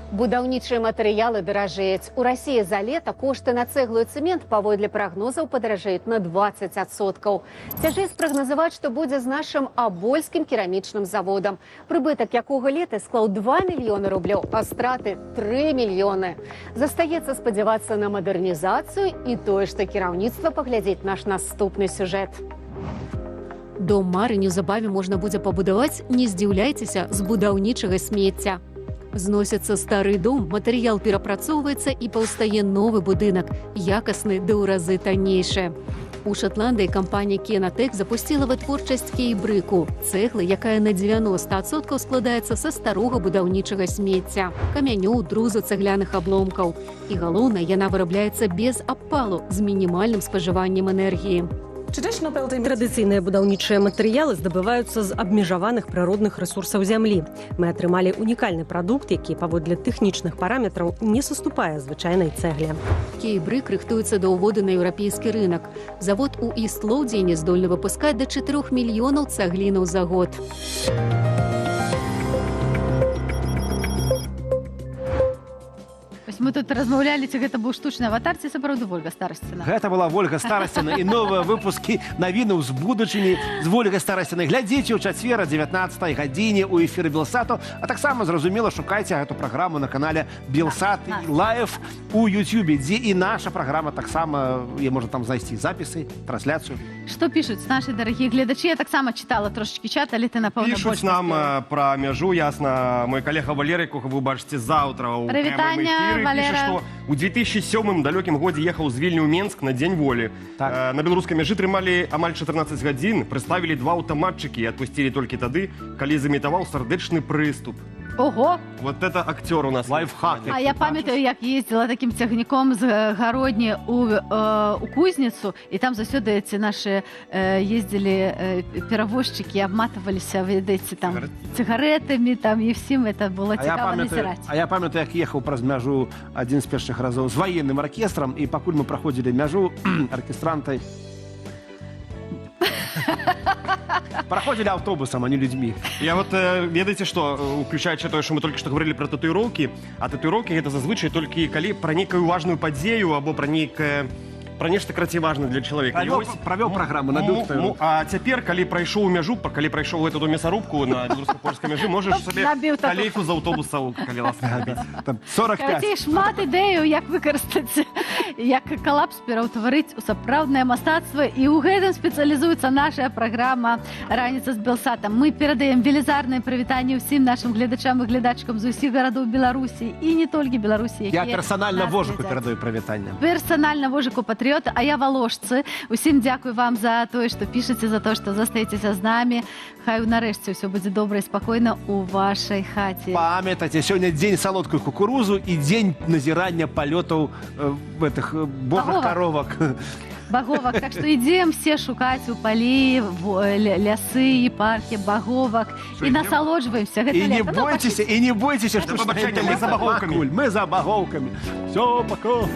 Будаўнічыя матэрыялы даражэюць. У Расіі за лета кошты на цэглу і цэмент паводле прагнозаў падаражэюць на 20%. Цяжэй спрагназаваць, што будзе з нашым абольскім керамічным заводам, прыбытак якога лета склаў 2 мільёны рублёў, а страты 3 мільёны. Застаецца спадзявацца на мадэрнізацыю і тое, што кіраўніцтва паглядзець наш наступны сюжэт. Дом мары неўзабаве можна будзе пабудаваць, не здзіўляйцеся, з будаўнічага смецця. Зносіцца стары дом, матэрыял перапрацоўваецца і паўстае новы будынак, якасны ды ў разы таннейшы. У Шатландыі кампанія Кенатэк запусціла вытворчасць кейбрыку, цэглы, якая на 90% складаецца са старога будаўнічага смецця, камянёў, друзу, цэгляных абломкаў. І галоўнае, яна вырабляецца без абпалу, з мінімальным спажываннем энергіі. Традыцыйныя будаўнічыя матэрыялы здабываюцца з абмежаваных прыродных рэсурсаў зямлі. Мы атрымалі унікальны прадукт, які паводле тэхнічных параметраў не саступае звычайнай цэгле. Кейбрык рыхтуецца да ўводу на еўрапейскі рынок. Завод у Іст-Лоўдзіне здольны выпускаць да 4 мільёнаў цаглінаў за год. Мы тут размаўлялі, ці гэта быў штучны аватар, ці сапраўды Вольга Старасціна? Гэта была Вольга Старасціна і новыя выпускі навінаў з будучыні з Вольгай Старасцінай. Глядзіце ў чацвер о 19 гадзіне ў эфіры Белсату, а таксама, зразумела, шукайце гэту праграму на канале Белсат Лайв у Ютубе, дзе і наша праграма таксама, я можа там знайсці запісы, трансляцыю. Што пішуць наши дарагія гледачы? Я таксама чытала трошечкі чат, але ты, напэўна, больш... Пішуць нам пра мяжу, ясна, мой калега Валерый, якога вы бачыце заўтра ў прямым эфіры. Піша, што у 2007 далёкім годзе ехаў з Вільні ў Менск на Дзень волі. На беларускай мяжы трымалі амаль 14 гадзін, прыставілі 2 аўтаматчыкі і адпусцілі толькі тады, калі замітаваў сардэчны прыступ. Ого! Вот это актер у нас. Лайфхак. А я памятаю, як ездила таким цягніком з Гародні у Кузніцу, і там заўсёды ці нашы ездзілі перавозчыкі, абматываліся, ведаеце, там цыгаретамі, там і всім, это было цікава назіраць. А я памятаю, як ехаў праз мяжу адзін з першых разоў з ваенным аркестрам, і пакуль мы праходзілі мяжу, аркестрантай проходили автобусом, а не людьми. Я вот, ведаеце, што, уключаючы тое, што мы толькі што говорили про татуіроўкі, а татуіроўкі гэта зазвычай толькі калі пра нейкую важную падзею або пра нешта крацей важнае для чалавека. Правёў праграму, набіў твою. А цяпер, калі прайшоў мяжу, калі прайшоў гэту мясарубку на беларуска-польскай мяжы, можаш сабе калейку з аўтобусаў, калі ласка, набіць. Там 45. Хацей шмат ідэяў, як выкарыстаць, як калапс пераўтварыць у сапраўднае мастацтва, і ў гэтым спецыялізуецца наша праграма «Раніца з Белсатам». Мы перадаем велізарнае прывітанне ўсім нашым гледачам і гледачкам з усіх гарадоў Беларусі, і не толькі Беларусі, Я персанальна Вожыку перадаю прывітанне. Персанальна Вожыку патрыёт, а я валожцы. Усім дзякуй вам за тое, што пішаце, за тое, што застаецеся з намі. Хай нарэшце ўсё будзе добра і спакойна ў вашай хаце. Памятайце, сёння дзень салодкую кукурузу і дзень назірання палётаў гэтых божых каровак. Баговак. Так што ідзем все шукаць у палі, лясы і паркі баговак і насалоджваемся гэта лета. І не бойцеся, што мы за багоўкамі. Мы за багоўкамі. Всё, пока.